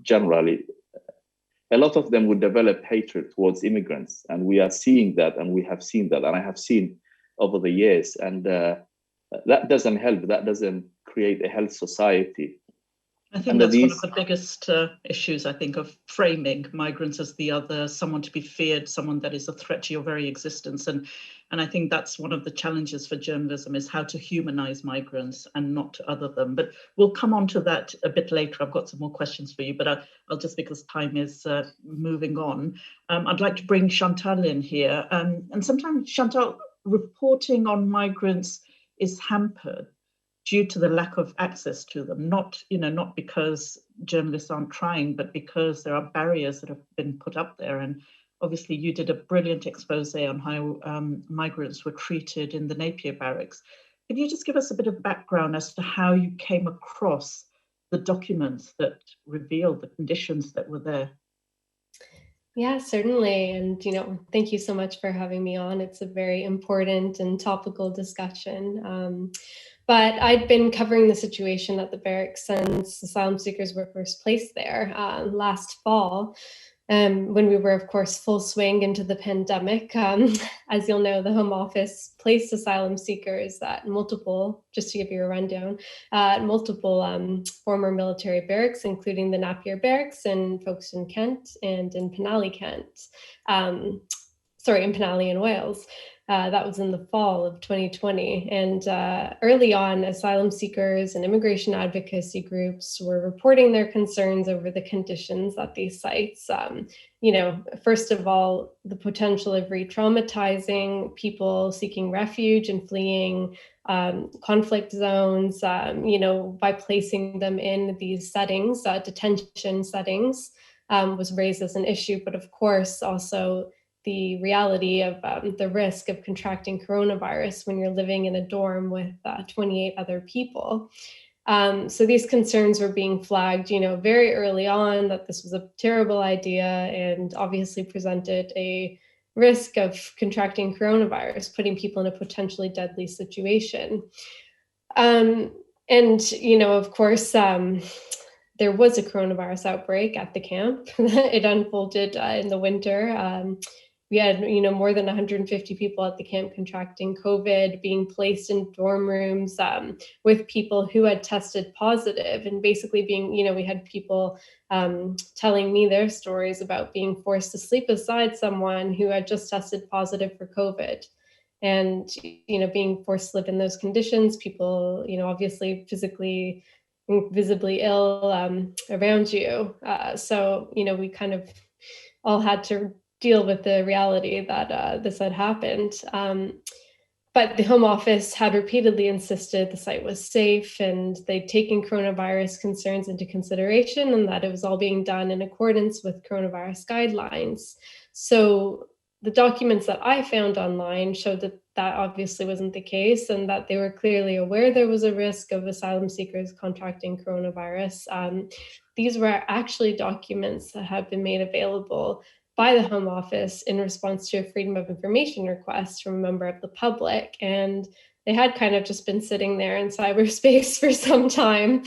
generally, a lot of them would develop hatred towards immigrants, and we are seeing that, and we have seen that, and I have seen over the years, and that doesn't help. That doesn't create a healthy society. I think that's one of the biggest issues, I think, of framing migrants as the other, someone to be feared, someone that is a threat to your very existence. And I think that's one of the challenges for journalism, is how to humanize migrants and not to other them. But we'll come on to that a bit later. I've got some more questions for you, but I'll just, because time is moving on, I'd like to bring Chantal in here. And sometimes, Chantal, reporting on migrants is hampered due to the lack of access to them, not because journalists aren't trying, but because there are barriers that have been put up there. And obviously you did a brilliant expose on how migrants were treated in the Napier barracks. Could you just give us a bit of background as to how you came across the documents that revealed the conditions that were there? Yeah, certainly. And, thank you so much for having me on. It's a very important and topical discussion. But I'd been covering the situation at the barracks since asylum seekers were first placed there last fall, when we were, of course, full swing into the pandemic. As you'll know, the Home Office placed asylum seekers at multiple, just to give you a rundown, multiple former military barracks, including the Napier barracks in Folkestone, Kent, and in Penally, Kent. In Penally in Wales. That was in the fall of 2020. And early on, asylum seekers and immigration advocacy groups were reporting their concerns over the conditions at these sites. First of all, the potential of re-traumatizing people seeking refuge and fleeing conflict zones, by placing them in these settings, detention settings, was raised as an issue. But of course, also the reality of the risk of contracting coronavirus when you're living in a dorm with 28 other people. So these concerns were being flagged, very early on, that this was a terrible idea and obviously presented a risk of contracting coronavirus, putting people in a potentially deadly situation. Of course, there was a coronavirus outbreak at the camp. It unfolded in the winter. We had, more than 150 people at the camp contracting COVID, being placed in dorm rooms with people who had tested positive, and basically being, we had people telling me their stories about being forced to sleep beside someone who had just tested positive for COVID. And, being forced to live in those conditions, people, obviously physically, visibly ill around you. So, we kind of all had to deal with the reality that this had happened. But the Home Office had repeatedly insisted the site was safe and they'd taken coronavirus concerns into consideration and that it was all being done in accordance with coronavirus guidelines. So the documents that I found online showed that that obviously wasn't the case and that they were clearly aware there was a risk of asylum seekers contracting coronavirus. These were actually documents that have been made available by the Home Office in response to a Freedom of Information request from a member of the public. And they had kind of just been sitting there in cyberspace for some time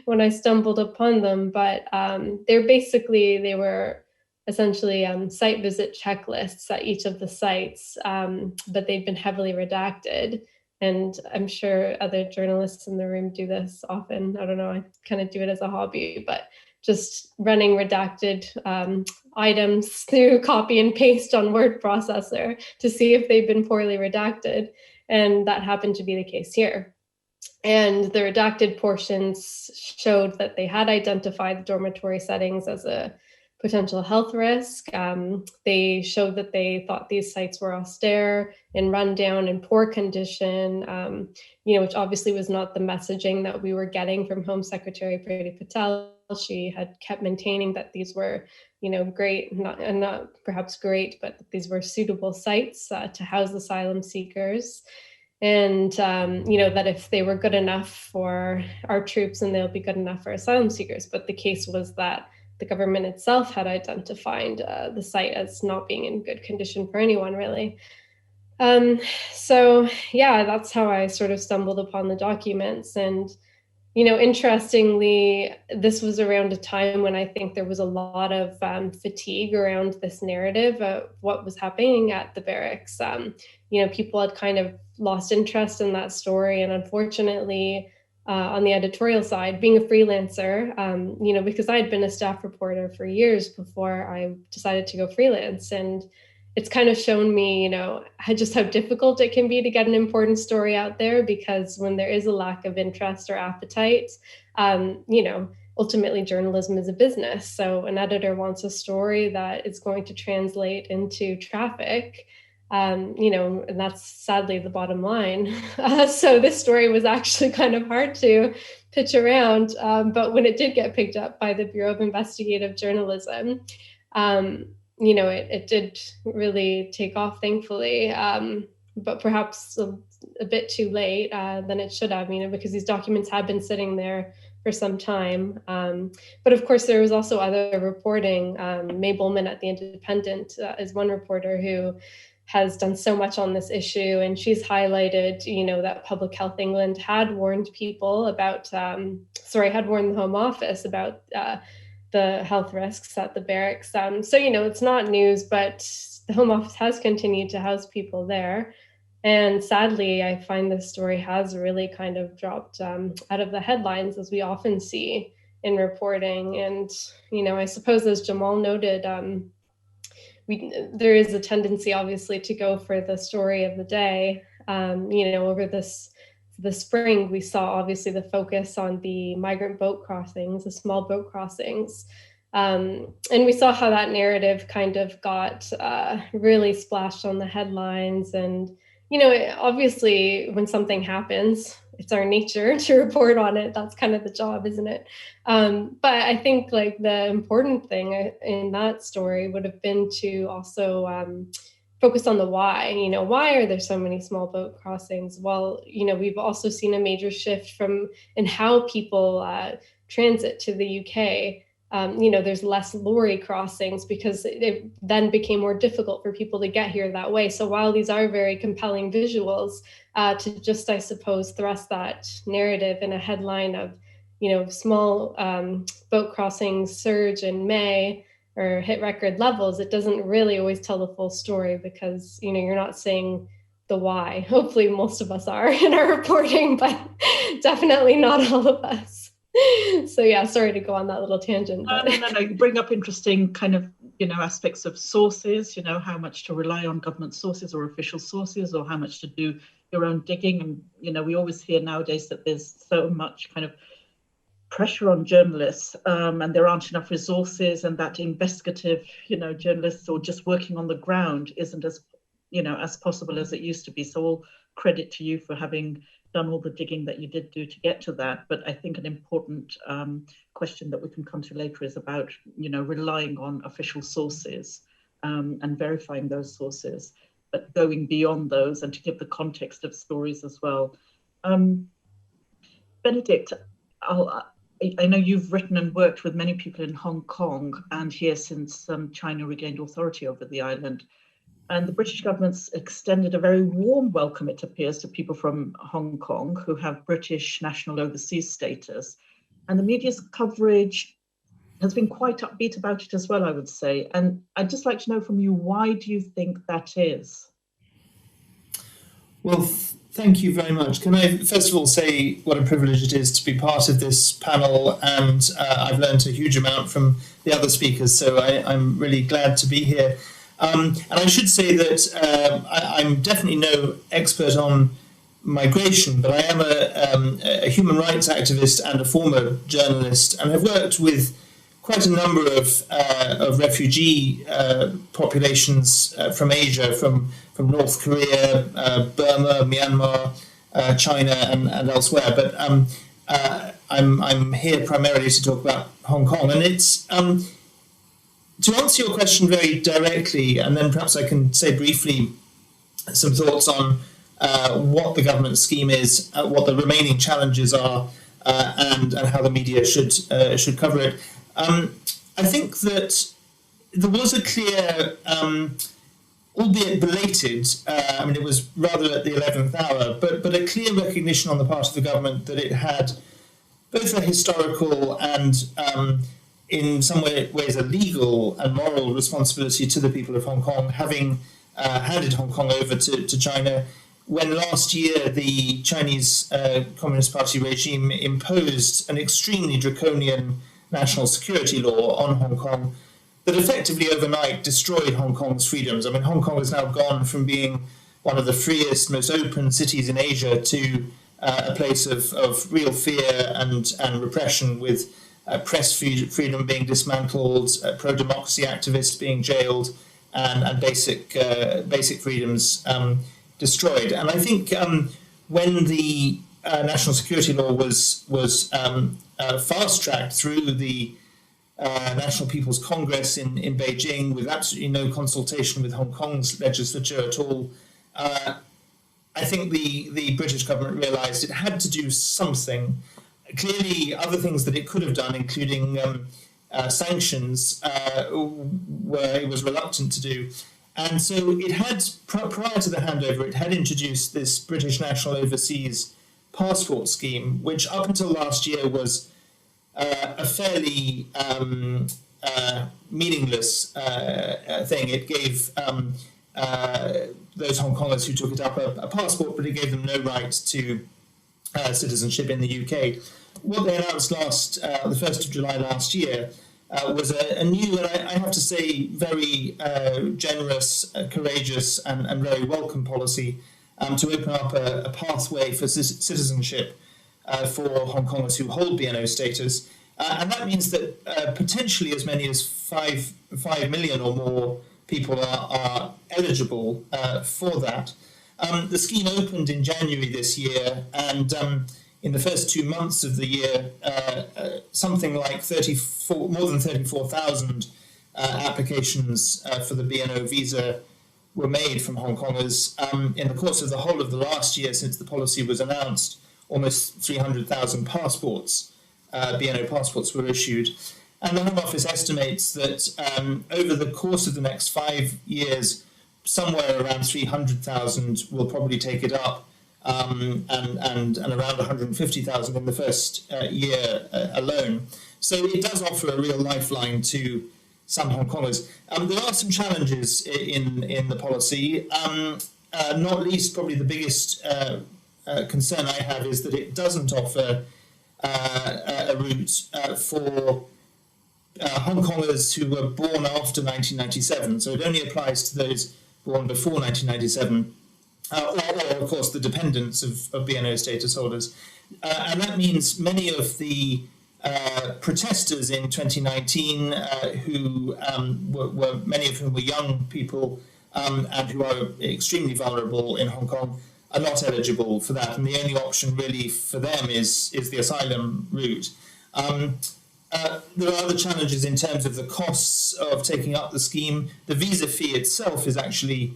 when I stumbled upon them. But they were essentially site visit checklists at each of the sites, but they've been heavily redacted. And I'm sure other journalists in the room do this often. I don't know, I kind of do it as a hobby, but just running redacted items through copy and paste on word processor to see if they've been poorly redacted. And that happened to be the case here. And the redacted portions showed that they had identified the dormitory settings as a potential health risk. They showed that they thought these sites were austere and run down in poor condition, which obviously was not the messaging that we were getting from Home Secretary Priti Patel. She had kept maintaining that these were, great, not perhaps great, but these were suitable sites to house asylum seekers. And, that if they were good enough for our troops, then they'll be good enough for asylum seekers. But the case was that the government itself had identified the site as not being in good condition for anyone, really. So, yeah, that's how I sort of stumbled upon the documents. And, interestingly, this was around a time when I think there was a lot of fatigue around this narrative of what was happening at the barracks. People had kind of lost interest in that story. And unfortunately, on the editorial side, being a freelancer, because I had been a staff reporter for years before I decided to go freelance. And it's kind of shown me, just how difficult it can be to get an important story out there, because when there is a lack of interest or appetite, ultimately journalism is a business. So an editor wants a story that is going to translate into traffic, and that's sadly the bottom line. So this story was actually kind of hard to pitch around, but when it did get picked up by the Bureau of Investigative Journalism, it did really take off, thankfully, but perhaps a bit too late than it should have, because these documents have been sitting there for some time. But of course, there was also other reporting. May Bowman at The Independent is one reporter who has done so much on this issue, and she's highlighted, that Public Health England had warned people about, had warned the Home Office about the health risks at the barracks. So, it's not news, but the Home Office has continued to house people there. And sadly, I find this story has really kind of dropped out of the headlines, as we often see in reporting. And, I suppose, as Jamal noted, there is a tendency, obviously, to go for the story of the day. Over the spring, we saw, obviously, the focus on the migrant boat crossings, the small boat crossings. And we saw how that narrative kind of got really splashed on the headlines. And, obviously, when something happens, it's our nature to report on it. That's kind of the job, isn't it? But I think the important thing in that story would have been to also focus on the why. Why are there so many small boat crossings? Well, we've also seen a major shift in how people transit to the UK. There's less lorry crossings because it then became more difficult for people to get here that way. So while these are very compelling visuals, to just, I suppose, thrust that narrative in a headline of, small boat crossings surge in May or hit record levels, it doesn't really always tell the full story, because, you're not saying the why. Hopefully most of us are in our reporting, but definitely not all of us. So yeah, sorry to go on that little tangent. No, you bring up interesting kind of, aspects of sources, how much to rely on government sources or official sources, or how much to do your own digging. And, we always hear nowadays that there's so much kind of pressure on journalists, and there aren't enough resources, and that investigative, journalists or just working on the ground isn't as, as possible as it used to be. So all credit to you for having done all the digging that you did do to get to that. But I think an important question that we can come to later is about, relying on official sources and verifying those sources, but going beyond those and to give the context of stories as well. Benedict, I know you've written and worked with many people in Hong Kong and here since China regained authority over the island. And the British government's extended a very warm welcome, it appears, to people from Hong Kong who have British national overseas status. And the media's coverage has been quite upbeat about it as well, I would say. And I'd just like to know from you, why do you think that is? Well, thank you very much. Can I first of all say what a privilege it is to be part of this panel, and I've learned a huge amount from the other speakers, so I'm really glad to be here. And I should say that I'm definitely no expert on migration, but I am a human rights activist and a former journalist, and have worked with quite a number of refugee populations from Asia, from North Korea, Burma, Myanmar, China, and elsewhere. But I'm here primarily to talk about Hong Kong, and it's to answer your question very directly, and then perhaps I can say briefly some thoughts on what the government scheme is, what the remaining challenges are, and how the media should cover it. I think that there was a clear, albeit belated, it was rather at the 11th hour, but a clear recognition on the part of the government that it had both a historical and in some ways a legal and moral responsibility to the people of Hong Kong, having handed Hong Kong over to China when last year the Chinese Communist Party regime imposed an extremely draconian national security law on Hong Kong that effectively overnight destroyed Hong Kong's freedoms. I mean, Hong Kong has now gone from being one of the freest, most open cities in Asia to a place of real fear and repression, with press freedom being dismantled, pro-democracy activists being jailed, and basic freedoms destroyed. And I think when the national security law was fast-tracked through the National People's Congress in Beijing, with absolutely no consultation with Hong Kong's legislature at all, I think the British government realised it had to do something. Clearly, other things that it could have done, including sanctions, where it was reluctant to do. And so it had, prior to the handover, it had introduced this British National Overseas Passport Scheme, which up until last year was a fairly meaningless thing. It gave those Hong Kongers who took it up a passport, but it gave them no right to citizenship in the UK. What they announced the 1st of July last year, was a new, and I have to say, very generous, courageous, and very welcome policy to open up a pathway for citizenship for Hong Kongers who hold BNO status. And that means that potentially as many as 5 million or more people are eligible for that. The scheme opened in January this year, and in the first 2 months of the year, something like more than 34,000 applications for the BNO visa were made from Hong Kongers. In the course of the whole of the last year, since the policy was announced, almost 300,000 passports, BNO passports, were issued. And the Home Office estimates that over the course of the next 5 years, somewhere around 300,000 will probably take it up, and around 150,000 in the first year alone. So it does offer a real lifeline to some Hong Kongers. There are some challenges in the policy, not least probably the biggest concern I have is that it doesn't offer a route for Hong Kongers who were born after 1997. So it only applies to those born before 1997. Or, of course, the dependents of BNO status holders. And that means many of the protesters in 2019, who were many of whom were young people and who are extremely vulnerable in Hong Kong, are not eligible for that. And the only option really for them is the asylum route. There are other challenges in terms of the costs of taking up the scheme. The visa fee itself is actually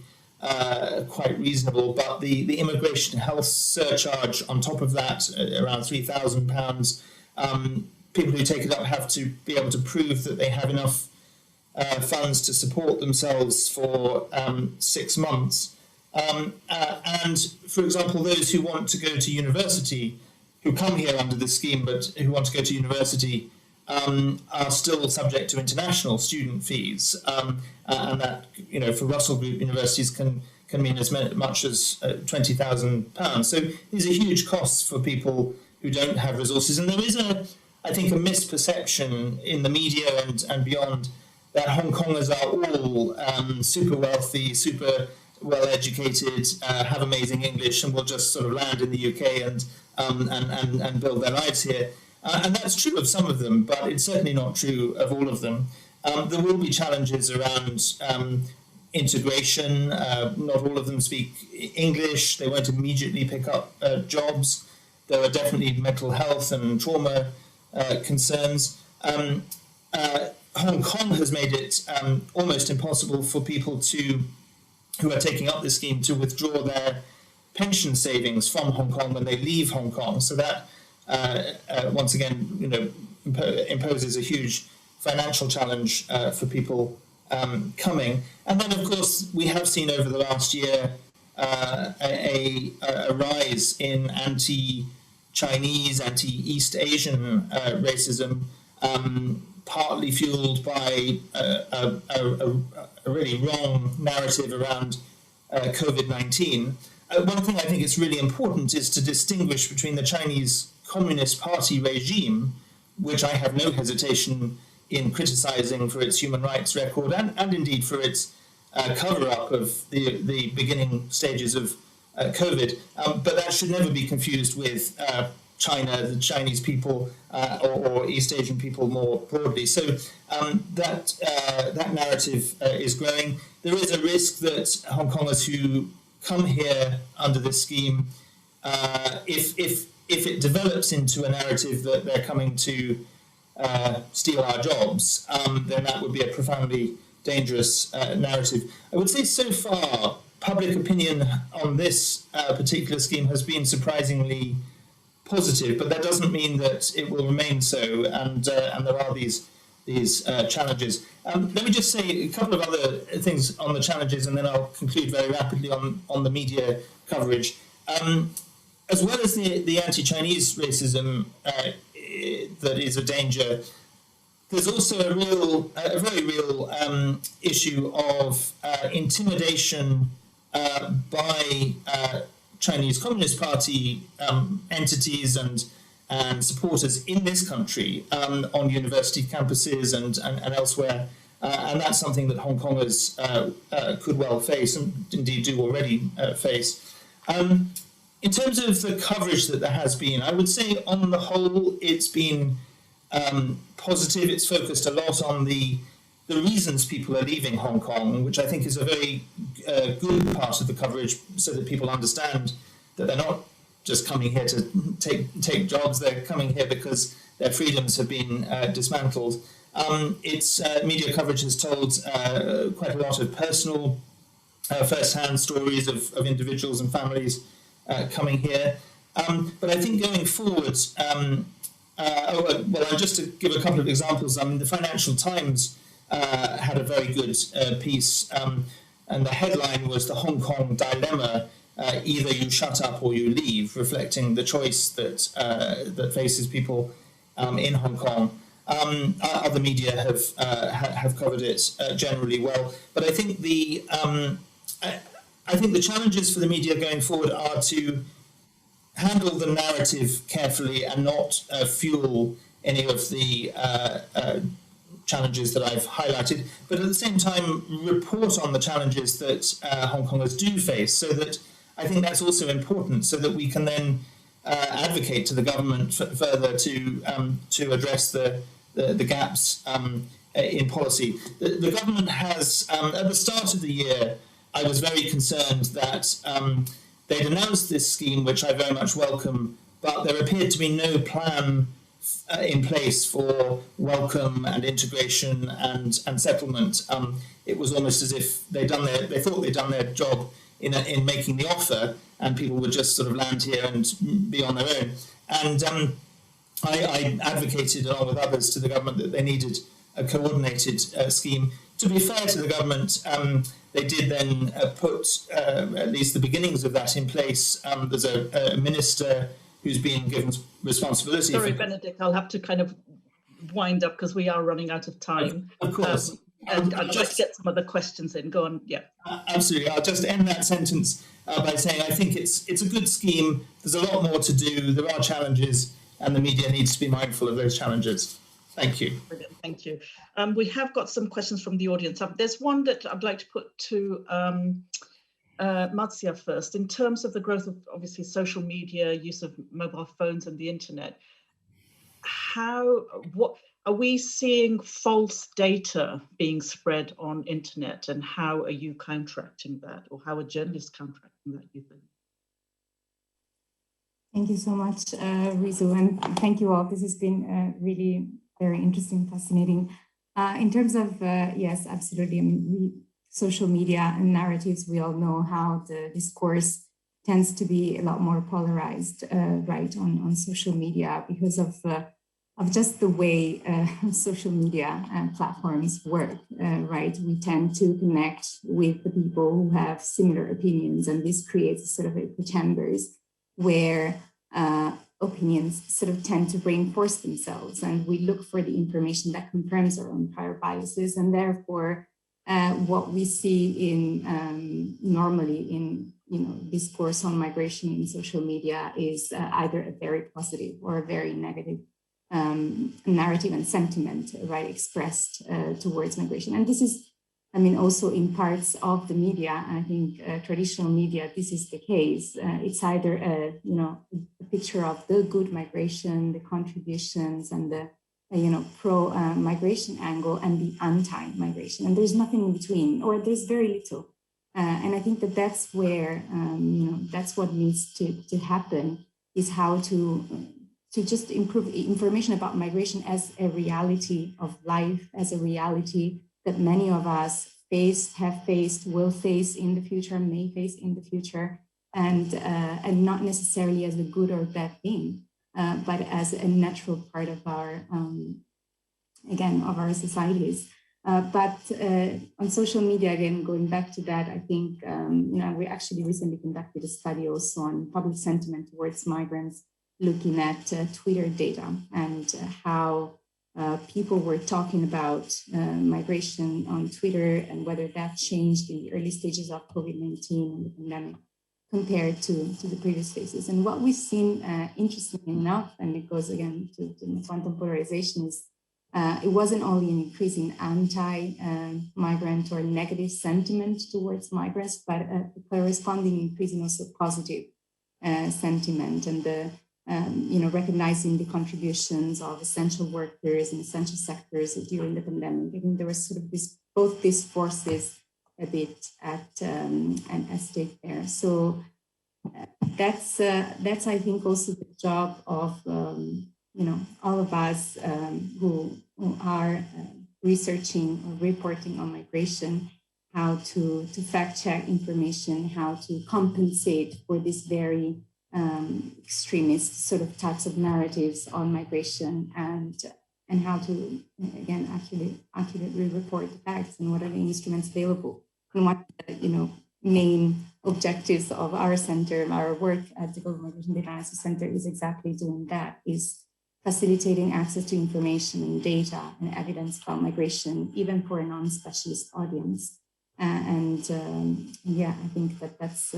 quite reasonable, but the immigration health surcharge on top of that, around £3,000, people who take it up have to be able to prove that they have enough funds to support themselves for 6 months. And, for example, those who want to go to university, who come here under the scheme, but who want to go to university, are still subject to international student fees, and that, for Russell Group universities can mean as much as £20,000. So these are huge costs for people who don't have resources, and there is I think a misperception in the media and beyond that Hong Kongers are all super wealthy, super well educated, have amazing English, and will just sort of land in the UK and build their lives here. And that's true of some of them, but it's certainly not true of all of them. There will be challenges around integration. Not all of them speak English. They won't immediately pick up jobs. There are definitely mental health and trauma concerns. Hong Kong has made it almost impossible for people who are taking up this scheme to withdraw their pension savings from Hong Kong when they leave Hong Kong. So that once again, imposes a huge financial challenge for people coming. And then, of course, we have seen over the last year a rise in anti-Chinese, anti-East Asian racism, partly fueled by a really wrong narrative around COVID-19. one thing I think is really important is to distinguish between the Chinese Communist Party regime, which I have no hesitation in criticizing for its human rights record and indeed for its cover-up of the beginning stages of COVID, but that should never be confused with China, the Chinese people, or East Asian people more broadly. So that narrative is growing. There is a risk that Hong Kongers who come here under this scheme, if it develops into a narrative that they're coming to steal our jobs, then that would be a profoundly dangerous narrative. I would say so far, public opinion on this particular scheme has been surprisingly positive, but that doesn't mean that it will remain so, and there are these challenges. Let me just say a couple of other things on the challenges, and then I'll conclude very rapidly on the media coverage. As well as the anti-Chinese racism that is a danger, there's also a very real issue of intimidation by Chinese Communist Party entities and supporters in this country on university campuses and elsewhere. And that's something that Hong Kongers could well face, and indeed do already face. In terms of the coverage that there has been, I would say on the whole it's been positive. It's focused a lot on the reasons people are leaving Hong Kong, which I think is a very good part of the coverage, so that people understand that they're not just coming here to take jobs. They're coming here because their freedoms have been dismantled. Its media coverage has told quite a lot of personal, first-hand stories of individuals and families coming here. But I think going forward, just to give a couple of examples, the Financial Times had a very good piece, and the headline was "The Hong Kong Dilemma: Either you shut up or you leave," reflecting the choice that faces people in Hong Kong. Other media have covered it generally well, but I think the challenges for the media going forward are to handle the narrative carefully and not fuel any of the challenges that I've highlighted, but at the same time report on the challenges that Hong Kongers do face, so that I think that's also important, so that we can then advocate to the government further to address the gaps in policy. The government has, at the start of the year, I was very concerned that they'd announced this scheme, which I very much welcome, but there appeared to be no plan in place for welcome and integration and settlement. It was almost as if they thought they'd done their job in making the offer, and people would just sort of land here and be on their own. And I advocated, along with others, to the government that they needed a coordinated scheme. To be fair to the government, they did then put at least the beginnings of that in place. There's a minister who's been given responsibility. Sorry, Benedict, I'll have to kind of wind up because we are running out of time. Of course. And I'd like to get some other questions in. Go on, yeah. Absolutely. I'll just end that sentence by saying I think it's a good scheme. There's a lot more to do. There are challenges, and the media needs to be mindful of those challenges. Thank you. Brilliant, thank you. We have got some questions from the audience. There's one that I'd like to put to Marzia first. In terms of the growth of, obviously, social media, use of mobile phones and the internet, what are we seeing false data being spread on internet, and how are you counteracting that, or how are journalists counteracting that, you think? Thank you so much, Rizu, and thank you all. This has been really very interesting, fascinating. In terms of, yes, absolutely. I mean, social media and narratives, we all know how the discourse tends to be a lot more polarized, right, on social media because of just the way social media platforms work, right? We tend to connect with the people who have similar opinions, and this creates sort of a pretenders where opinions sort of tend to reinforce themselves, and we look for the information that confirms our own prior biases, and therefore what we see in normally in discourse on migration in social media is either a very positive or a very negative narrative and sentiment, right, expressed towards migration. And this is, also in parts of the media, I think traditional media, this is the case. It's either a picture of the good migration, the contributions, and the pro-migration angle, and the anti-migration, and there's nothing in between, or there's very little. And I think that's where that's what needs to happen, is how to just improve information about migration as a reality of life, as a reality that many of us have faced, will face in the future, may face in the future, and not necessarily as a good or bad thing, but as a natural part of our, of our societies. But on social media, again, going back to that, I think, we actually recently conducted a study also on public sentiment towards migrants, looking at Twitter data and how people were talking about migration on Twitter, and whether that changed in the early stages of COVID-19 and the pandemic compared to the previous phases. And what we've seen, interestingly enough, and it goes again to quantum polarization, is it wasn't only an increase in anti-migrant or negative sentiment towards migrants, but a corresponding increase in also positive sentiment, and the recognizing the contributions of essential workers and essential sectors during the pandemic. I think there was sort of both these forces a bit at stake there. So that's I think also the job of all of us who are researching or reporting on migration, how to fact check information, how to compensate for this very extremist sort of types of narratives on migration, and how to, again, accurately report the facts, and what are the instruments available. And one of the main objectives of our center, our work at the Global Migration Data Analysis Center, is exactly doing that, is facilitating access to information and data and evidence about migration, even for a non-specialist audience. I think that's...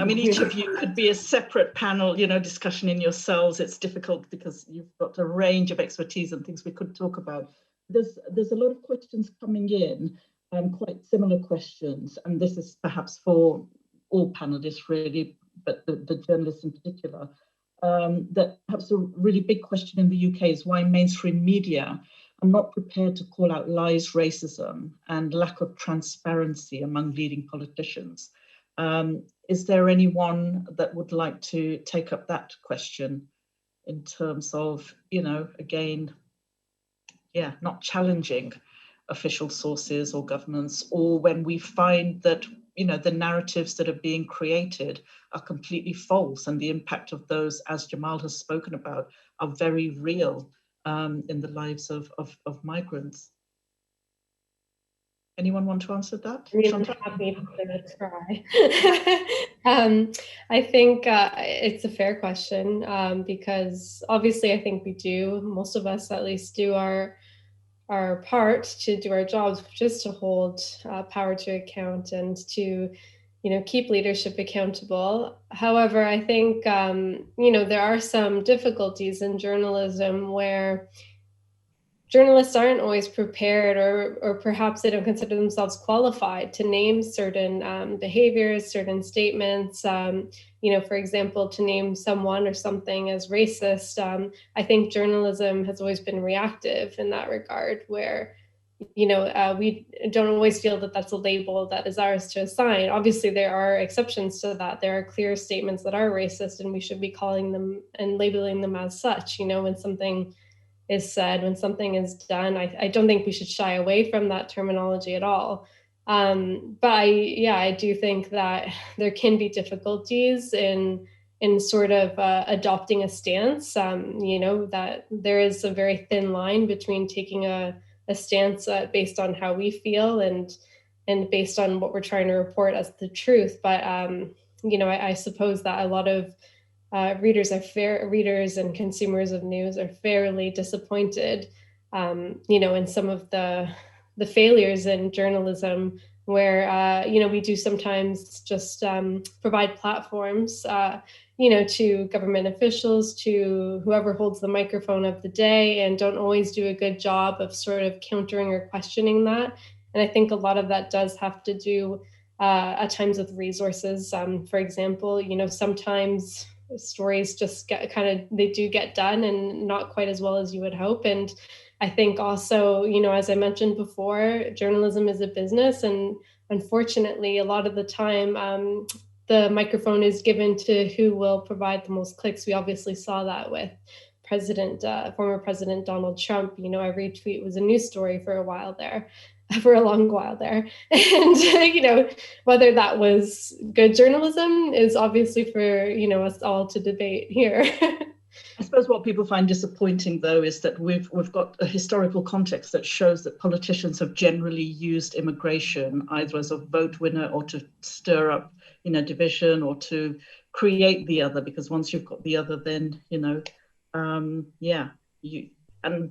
each of you could be a separate panel, discussion in yourselves. It's difficult because you've got a range of expertise and things we could talk about. There's a lot of questions coming in, quite similar questions, and this is perhaps for all panelists really, but the journalists in particular. That perhaps a really big question in the UK is why mainstream media are not prepared to call out lies, racism, and lack of transparency among leading politicians. Is there anyone that would like to take up that question in terms of, again, not challenging official sources or governments, or when we find that, the narratives that are being created are completely false, and the impact of those, as Jamal has spoken about, are very real in the lives of migrants. Anyone want to answer that? I'm happy to try. I think it's a fair question because obviously I think we do, most of us at least, do our part to do our jobs, just to hold power to account and to, keep leadership accountable. However, I think, there are some difficulties in journalism where journalists aren't always prepared, or perhaps they don't consider themselves qualified to name certain behaviors, certain statements. For example, to name someone or something as racist. I think journalism has always been reactive in that regard, where, we don't always feel that that's a label that is ours to assign. Obviously, there are exceptions to that. There are clear statements that are racist, and we should be calling them and labeling them as such. When something is said, when something is done, I don't think we should shy away from that terminology at all. But I do think that there can be difficulties in sort of adopting a stance, that there is a very thin line between taking a stance based on how we feel and based on what we're trying to report as the truth. But, I suppose that a lot of readers and consumers of news are fairly disappointed, in some of the failures in journalism where, we do sometimes just provide platforms, to government officials, to whoever holds the microphone of the day, and don't always do a good job of sort of countering or questioning that. And I think a lot of that does have to do at times with resources. For example, sometimes stories just they do get done and not quite as well as you would hope. And I think also, as I mentioned before, journalism is a business, and unfortunately, a lot of the time, the microphone is given to who will provide the most clicks. We obviously saw that with former President Donald Trump. Every tweet was a news story for a long while there. And, whether that was good journalism is obviously for, us all to debate here. I suppose what people find disappointing, though, is that we've got a historical context that shows that politicians have generally used immigration either as a vote winner or to stir up, division, or to create the other, because once you've got the other, then, and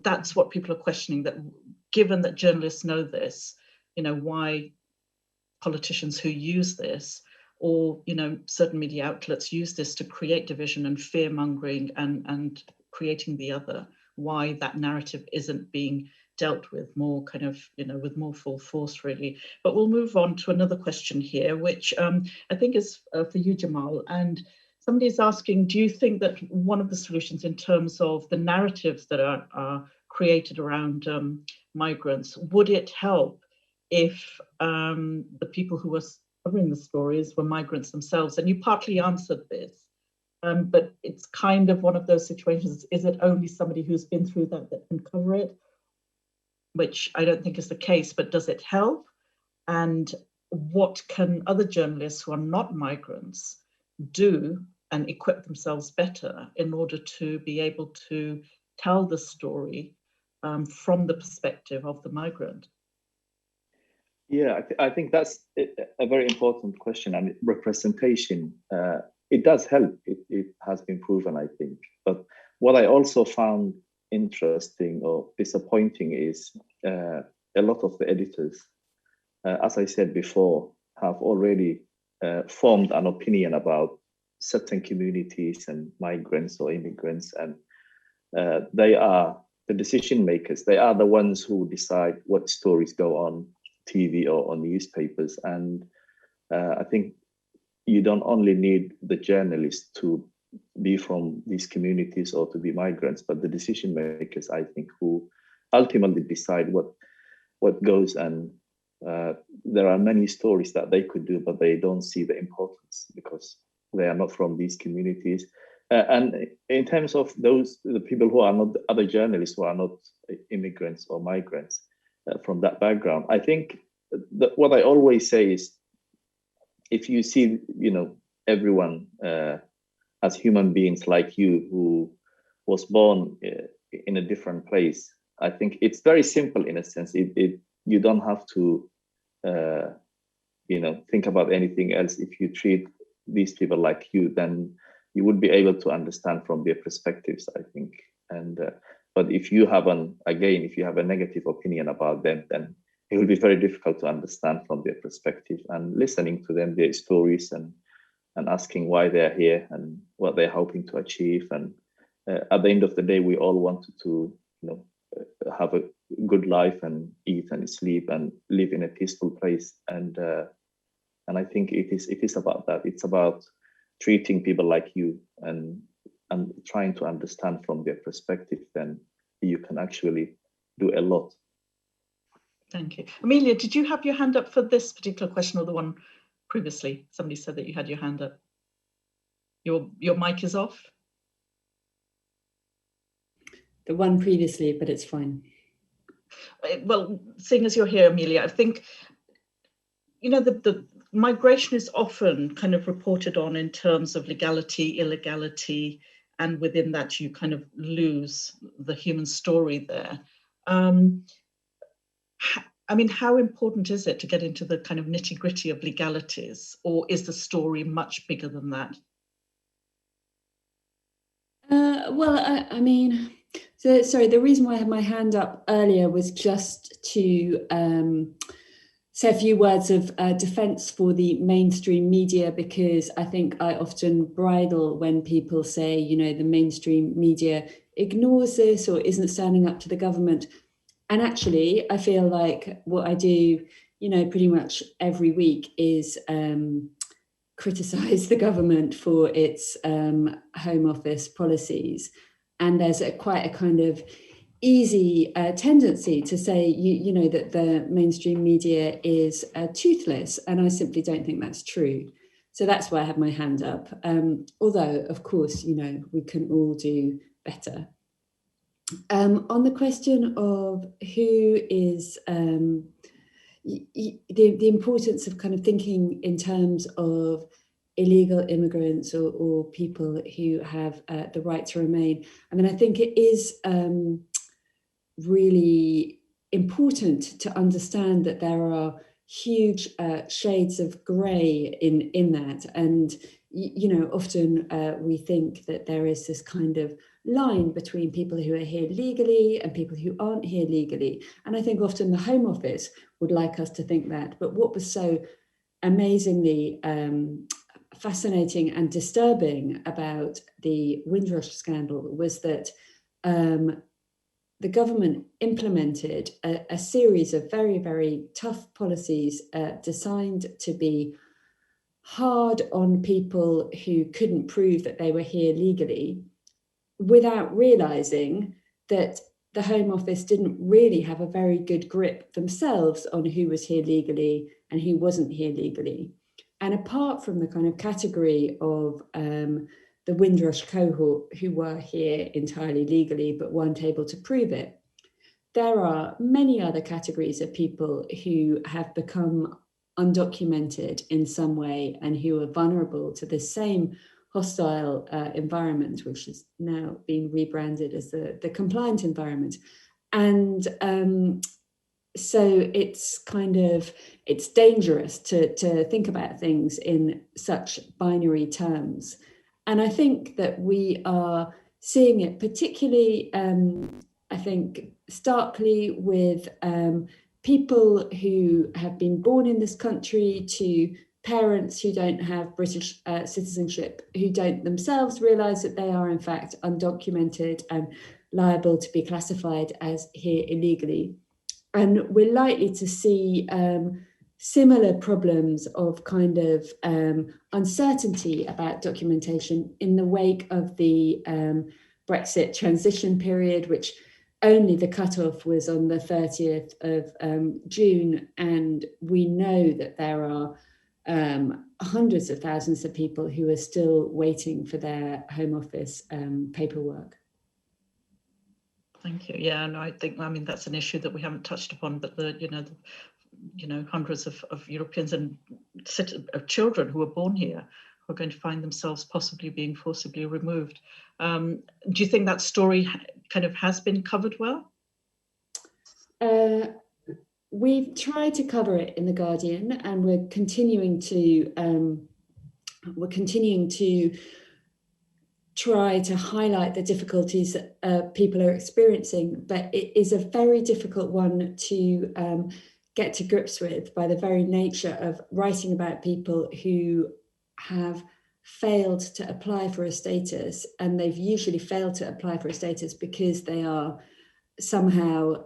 that's what people are questioning, that given that journalists know this, why politicians who use this, or certain media outlets use this to create division and fear mongering and creating the other, why that narrative isn't being dealt with more kind of with more full force, really. But we'll move on to another question here, which I think is for you, Jamal. And somebody's asking, do you think that one of the solutions in terms of the narratives that are created around migrants, would it help if the people who were covering the stories were migrants themselves? And you partly answered this, but it's kind of one of those situations. Is it only somebody who's been through that can cover it? Which I don't think is the case, but does it help? And what can other journalists who are not migrants do and equip themselves better in order to be able to tell the story from the perspective of the migrant? Yeah, I think that's a very important question. I mean, representation, it does help. It has been proven, I think. But what I also found interesting or disappointing is a lot of the editors, as I said before, have already formed an opinion about certain communities and migrants or immigrants, and they are the decision makers. They are the ones who decide what stories go on TV or on newspapers. And I think you don't only need the journalists to be from these communities or to be migrants, but the decision makers, I think, who ultimately decide what goes. And there are many stories that they could do, but they don't see the importance because they are not from these communities. And in terms of the people who are not other journalists, who are not immigrants or migrants from that background, I think that what I always say is, if you see, everyone as human beings like you, who was born in a different place, I think it's very simple in a sense. You don't have to, think about anything else. If you treat these people like you, then you would be able to understand from their perspectives, I think. And but if you have a negative opinion about them, then it will be very difficult to understand from their perspective. And listening to them, their stories, and asking why they're here and what they're hoping to achieve. And at the end of the day, we all wanted to, have a good life and eat and sleep and live in a peaceful place. And I think it is about that. It's about treating people like you and trying to understand from their perspective. Then you can actually do a lot. Thank you. Amelia, did you have your hand up for this particular question or the one previously? Somebody said that you had your hand up. Your mic is off. The one previously, but it's fine. Well, seeing as you're here, Amelia, I think, the migration is often kind of reported on in terms of legality, illegality, and within that you kind of lose the human story there. I mean, how important is it to get into the kind of nitty-gritty of legalities, or is the story much bigger than that? Sorry, the reason why I had my hand up earlier was just to say a few words of defence for the mainstream media, because I think I often bridle when people say, you know, the mainstream media ignores this or isn't standing up to the government. And actually, I feel like what I do, you know, pretty much every week is criticise the government for its Home Office policies. And there's quite a kind of easy tendency to say, you know, that the mainstream media is toothless. And I simply don't think that's true. So that's why I have my hand up. Although, of course, you know, we can all do better. On the question of who is the importance of kind of thinking in terms of illegal immigrants or people who have the right to remain, I mean, I think it is really important to understand that there are huge shades of grey in that. And, you know, often we think that there is this kind of line between people who are here legally and people who aren't here legally. And I think often the Home Office would like us to think that. But what was so amazingly fascinating and disturbing about the Windrush scandal was that the government implemented a series of very, very tough policies designed to be hard on people who couldn't prove that they were here legally, without realising that the Home Office didn't really have a very good grip themselves on who was here legally and who wasn't here legally. And apart from the kind of category of the Windrush cohort who were here entirely legally but weren't able to prove it, there are many other categories of people who have become undocumented in some way and who are vulnerable to the same hostile environment, which has now been rebranded as the compliant environment. And so it's dangerous to think about things in such binary terms. And I think that we are seeing it particularly, I think, starkly with people who have been born in this country to parents who don't have British citizenship, who don't themselves realise that they are in fact undocumented and liable to be classified as here illegally. And we're likely to see similar problems of kind of uncertainty about documentation in the wake of the Brexit transition period, which only the cutoff was on the 30th of June. And we know that there are hundreds of thousands of people who are still waiting for their Home Office paperwork. Thank you. Yeah, and I think, I mean, that's an issue that we haven't touched upon, but hundreds of Europeans and children who are born here who are going to find themselves possibly being forcibly removed. Do you think that story kind of has been covered well? We've tried to cover it in The Guardian, and we're continuing to try to highlight the difficulties that people are experiencing, but it is a very difficult one to get to grips with by the very nature of writing about people who have failed to apply for a status, and they've usually failed to apply for a status because they are somehow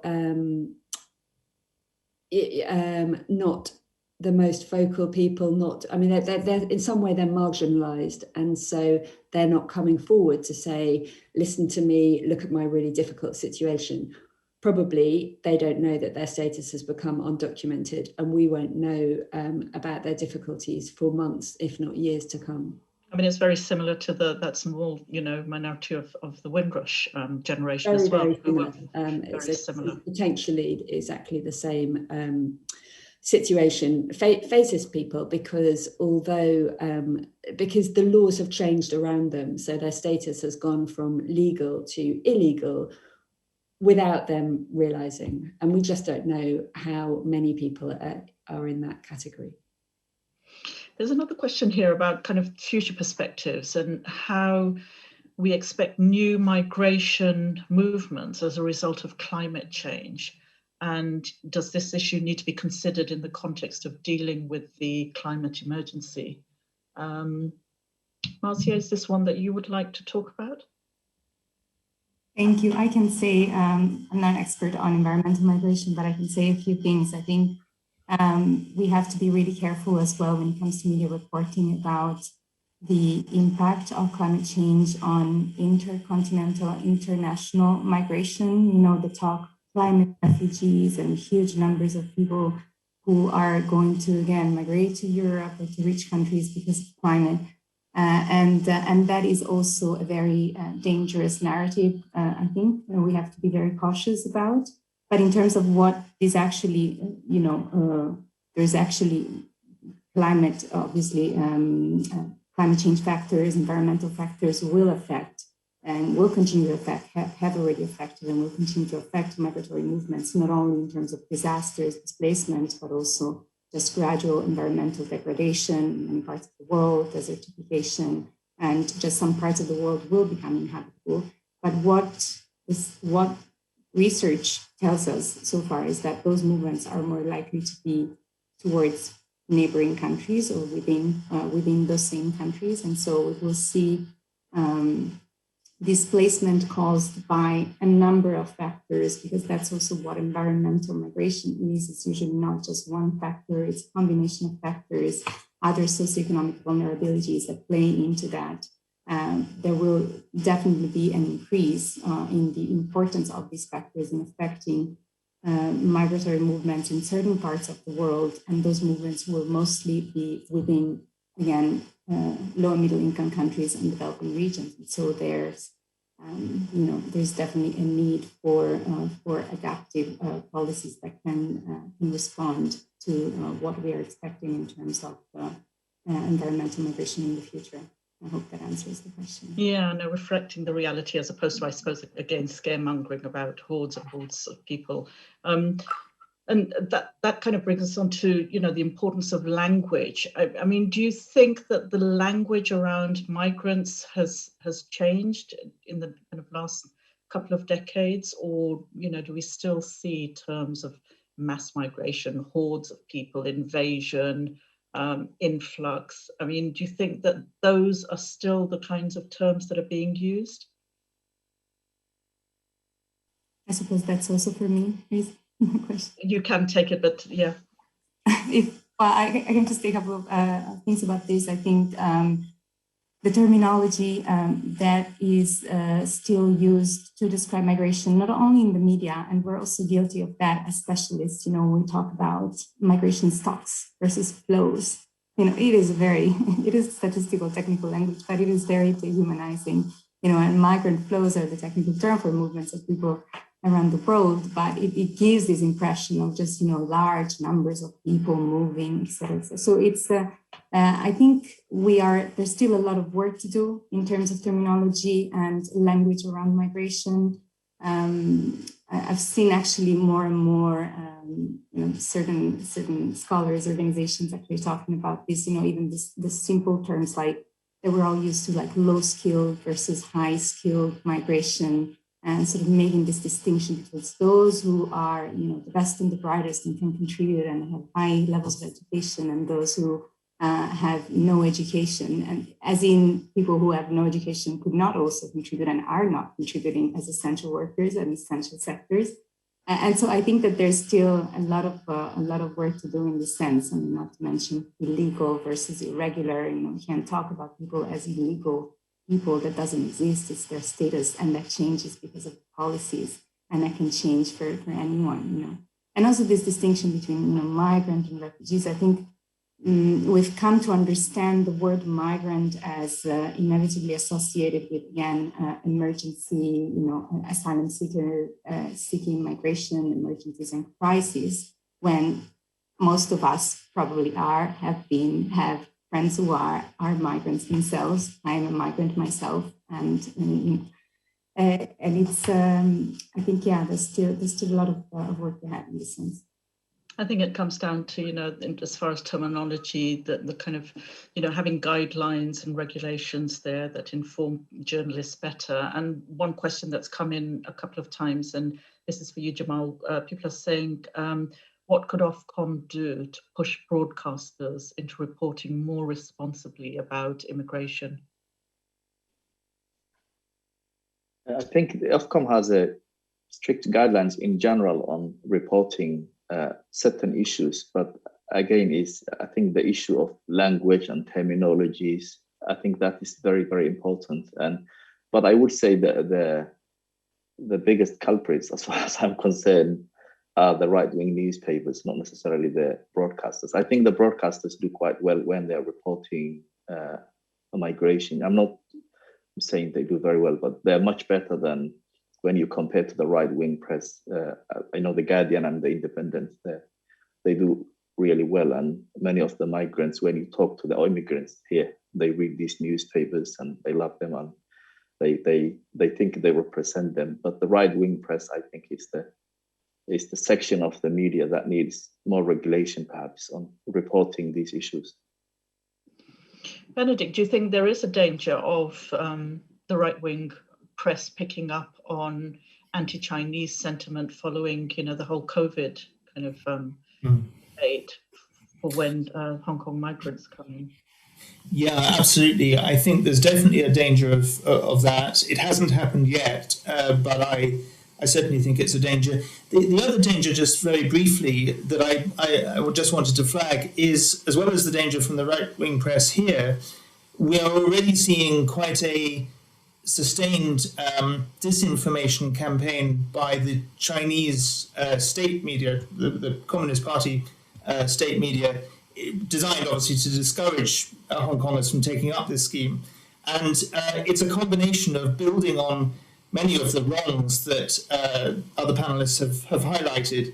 not the most vocal people, they're in some way they're marginalized, and so they're not coming forward to say, listen to me, look at my really difficult situation. Probably they don't know that their status has become undocumented, and we won't know about their difficulties for months, if not years to come. I mean, it's very similar to that small, minority of the Windrush generation very, as well. Very similar. It's potentially exactly the same situation faces people, because because the laws have changed around them, so their status has gone from legal to illegal without them realising, and we just don't know how many people are in that category. There's another question here about kind of future perspectives and how we expect new migration movements as a result of climate change. And does this issue need to be considered in the context of dealing with the climate emergency? Marcia, is this one that you would like to talk about? Thank you. I can say I'm not an expert on environmental migration, but I can say a few things. I think we have to be really careful as well when it comes to media reporting about the impact of climate change on intercontinental, international migration. You know, the talk climate refugees and huge numbers of people who are going to, again, migrate to Europe or to rich countries because of climate. And that is also a very dangerous narrative, I think we have to be very cautious about. But in terms of what is actually, you know, there's actually climate, obviously, climate change factors, environmental factors will affect and will continue to affect, have already affected and will continue to affect migratory movements, not only in terms of disasters, displacement, but also just gradual environmental degradation in many parts of the world, desertification, and just some parts of the world will become inhabitable. But what research tells us so far is that those movements are more likely to be towards neighboring countries or within those same countries. And so we will see displacement caused by a number of factors, because that's also what environmental migration is. It's usually not just one factor, it's a combination of factors, other socioeconomic vulnerabilities that play into that. There will definitely be an increase in the importance of these factors in affecting migratory movements in certain parts of the world, and those movements will mostly be within, again, low and middle income countries and developing regions. And so there's, you know, there's definitely a need for adaptive policies that can respond to what we are expecting in terms of environmental migration in the future. I hope that answers the question. Yeah, no, reflecting the reality as opposed to, I suppose, again, scaremongering about hordes and hordes of people. And that kind of brings us on to, you know, the importance of language. I mean, do you think that the language around migrants has changed in the kind of last couple of decades, or, you know, do we still see terms of mass migration, hordes of people, invasion, influx? I mean, do you think that those are still the kinds of terms that are being used? I suppose that's also for me. Question. You can take it, but yeah. I can just say a couple of things about this. I think the terminology that is still used to describe migration, not only in the media, and we're also guilty of that as specialists, you know, when we talk about migration stocks versus flows. You know, it is statistical, technical language, but it is very dehumanizing, you know, and migrant flows are the technical term for movements of people around the world, but it gives this impression of just, you know, large numbers of people moving, etc. So it's, I think there's still a lot of work to do in terms of terminology and language around migration. I've seen actually more and more, you know, certain scholars, organizations actually talking about this, you know, even the simple terms like that we're all used to, like low skilled versus high skilled migration, and sort of making this distinction between those who are, you know, the best and the brightest and can contribute and have high levels of education, and those who have no education, and as in people who have no education could not also contribute and are not contributing as essential workers and essential sectors. And so I think that there's still a lot of work to do in this sense, and not to mention illegal versus irregular. You know, we can't talk about people as illegal people. That doesn't exist. It's their status, and that changes because of policies, and that can change for anyone, you know. And also this distinction between, you know, migrant and refugees. I think we've come to understand the word migrant as inevitably associated with, again, emergency, you know, asylum seeker, seeking migration, emergencies and crises, when most of us probably have friends who are migrants themselves. I am a migrant myself, and it's I think, yeah, there's still a lot of work to have in this sense. I think it comes down to, you know, as far as terminology, the kind of, you know, having guidelines and regulations there that inform journalists better. And one question that's come in a couple of times, and this is for you, Jamal. People are saying, what could Ofcom do to push broadcasters into reporting more responsibly about immigration? I think the Ofcom has a strict guidelines in general on reporting certain issues, but again, I think the issue of language and terminologies, I think that is very, very important. But I would say that the biggest culprits, as far as I'm concerned, are the right-wing newspapers, not necessarily the broadcasters. I think the broadcasters do quite well when they're reporting migration. I'm not saying they do very well, but they're much better than when you compare to the right-wing press. I know the Guardian and the Independent, they do really well. And many of the migrants, when you talk to the immigrants here, they read these newspapers and they love them and they think they represent them. But the right-wing press, I think, is the section of the media that needs more regulation, perhaps, on reporting these issues. Benedict, do you think there is a danger of the right-wing press picking up on anti-Chinese sentiment following, the whole COVID kind of debate for when Hong Kong migrants come in? Yeah, absolutely. I think there's definitely a danger of that. It hasn't happened yet, but I certainly think it's a danger. The other danger, just very briefly, that I just wanted to flag is, as well as the danger from the right-wing press here, we are already seeing quite a sustained disinformation campaign by the Chinese state media, the Communist Party state media, designed obviously to discourage Hong Kongers from taking up this scheme. And it's a combination of building on many of the wrongs that other panelists have highlighted,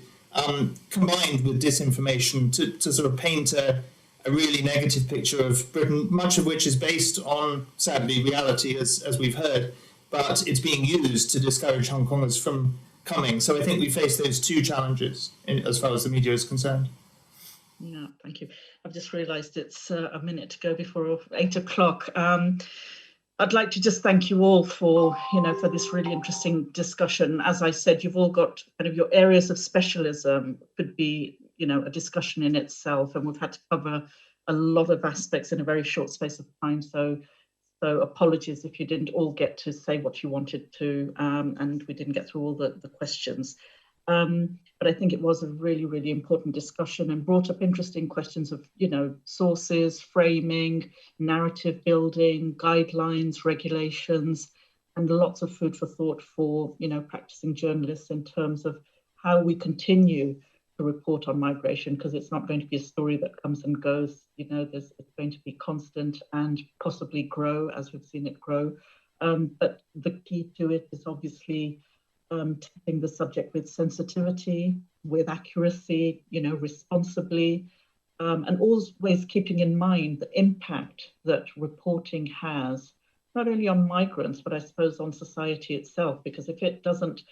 combined with disinformation to sort of paint a really negative picture of Britain, much of which is based on, sadly, reality, as we've heard, but it's being used to discourage Hong Kongers from coming. So I think we face those two challenges as far as the media is concerned. Yeah, thank you. I've just realised it's a minute to go before 8 o'clock. I'd like to just thank you all for this really interesting discussion. As I said, you've all got kind of your areas of specialism, could be, a discussion in itself, and we've had to cover a lot of aspects in a very short space of time. So apologies if you didn't all get to say what you wanted to, and we didn't get through all the questions. But I think it was a really, really important discussion and brought up interesting questions of, sources, framing, narrative building, guidelines, regulations, and lots of food for thought for, practicing journalists in terms of how we continue to report on migration, because it's not going to be a story that comes and goes. It's going to be constant and possibly grow as we've seen it grow. But the key to it is obviously tackling the subject with sensitivity, with accuracy, responsibly, and always keeping in mind the impact that reporting has, not only on migrants, but I suppose on society itself, because if it doesn't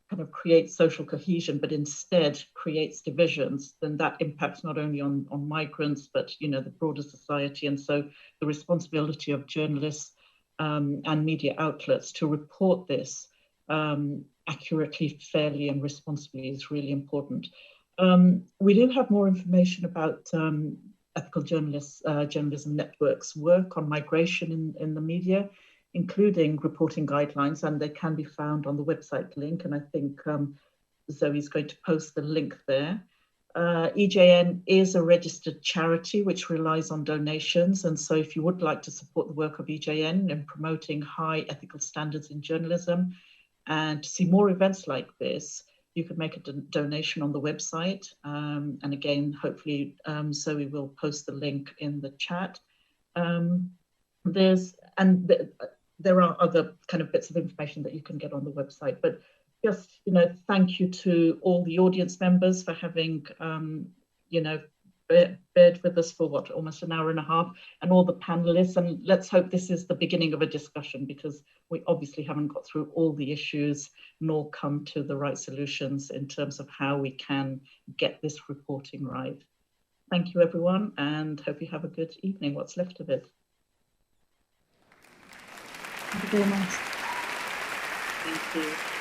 kind of create social cohesion, but instead creates divisions, then that impacts not only on migrants, but, the broader society. And so the responsibility of journalists and media outlets to report this accurately, fairly, and responsibly is really important. We do have more information about ethical journalism networks' work on migration in the media, including reporting guidelines, and they can be found on the website link. And I think Zoe's going to post the link there. EJN is a registered charity which relies on donations. And so if you would like to support the work of EJN in promoting high ethical standards in journalism, and to see more events like this, you can make a donation on the website. And again, hopefully, Zoe will post the link in the chat. There are other kind of bits of information that you can get on the website. But just, thank you to all the audience members for having, bared with us for almost an hour and a half, and all the panelists. And let's hope this is the beginning of a discussion, because we obviously haven't got through all the issues nor come to the right solutions in terms of how we can get this reporting right. Thank you, everyone, and hope you have a good evening, what's left of it. Thank you very much. Thank you.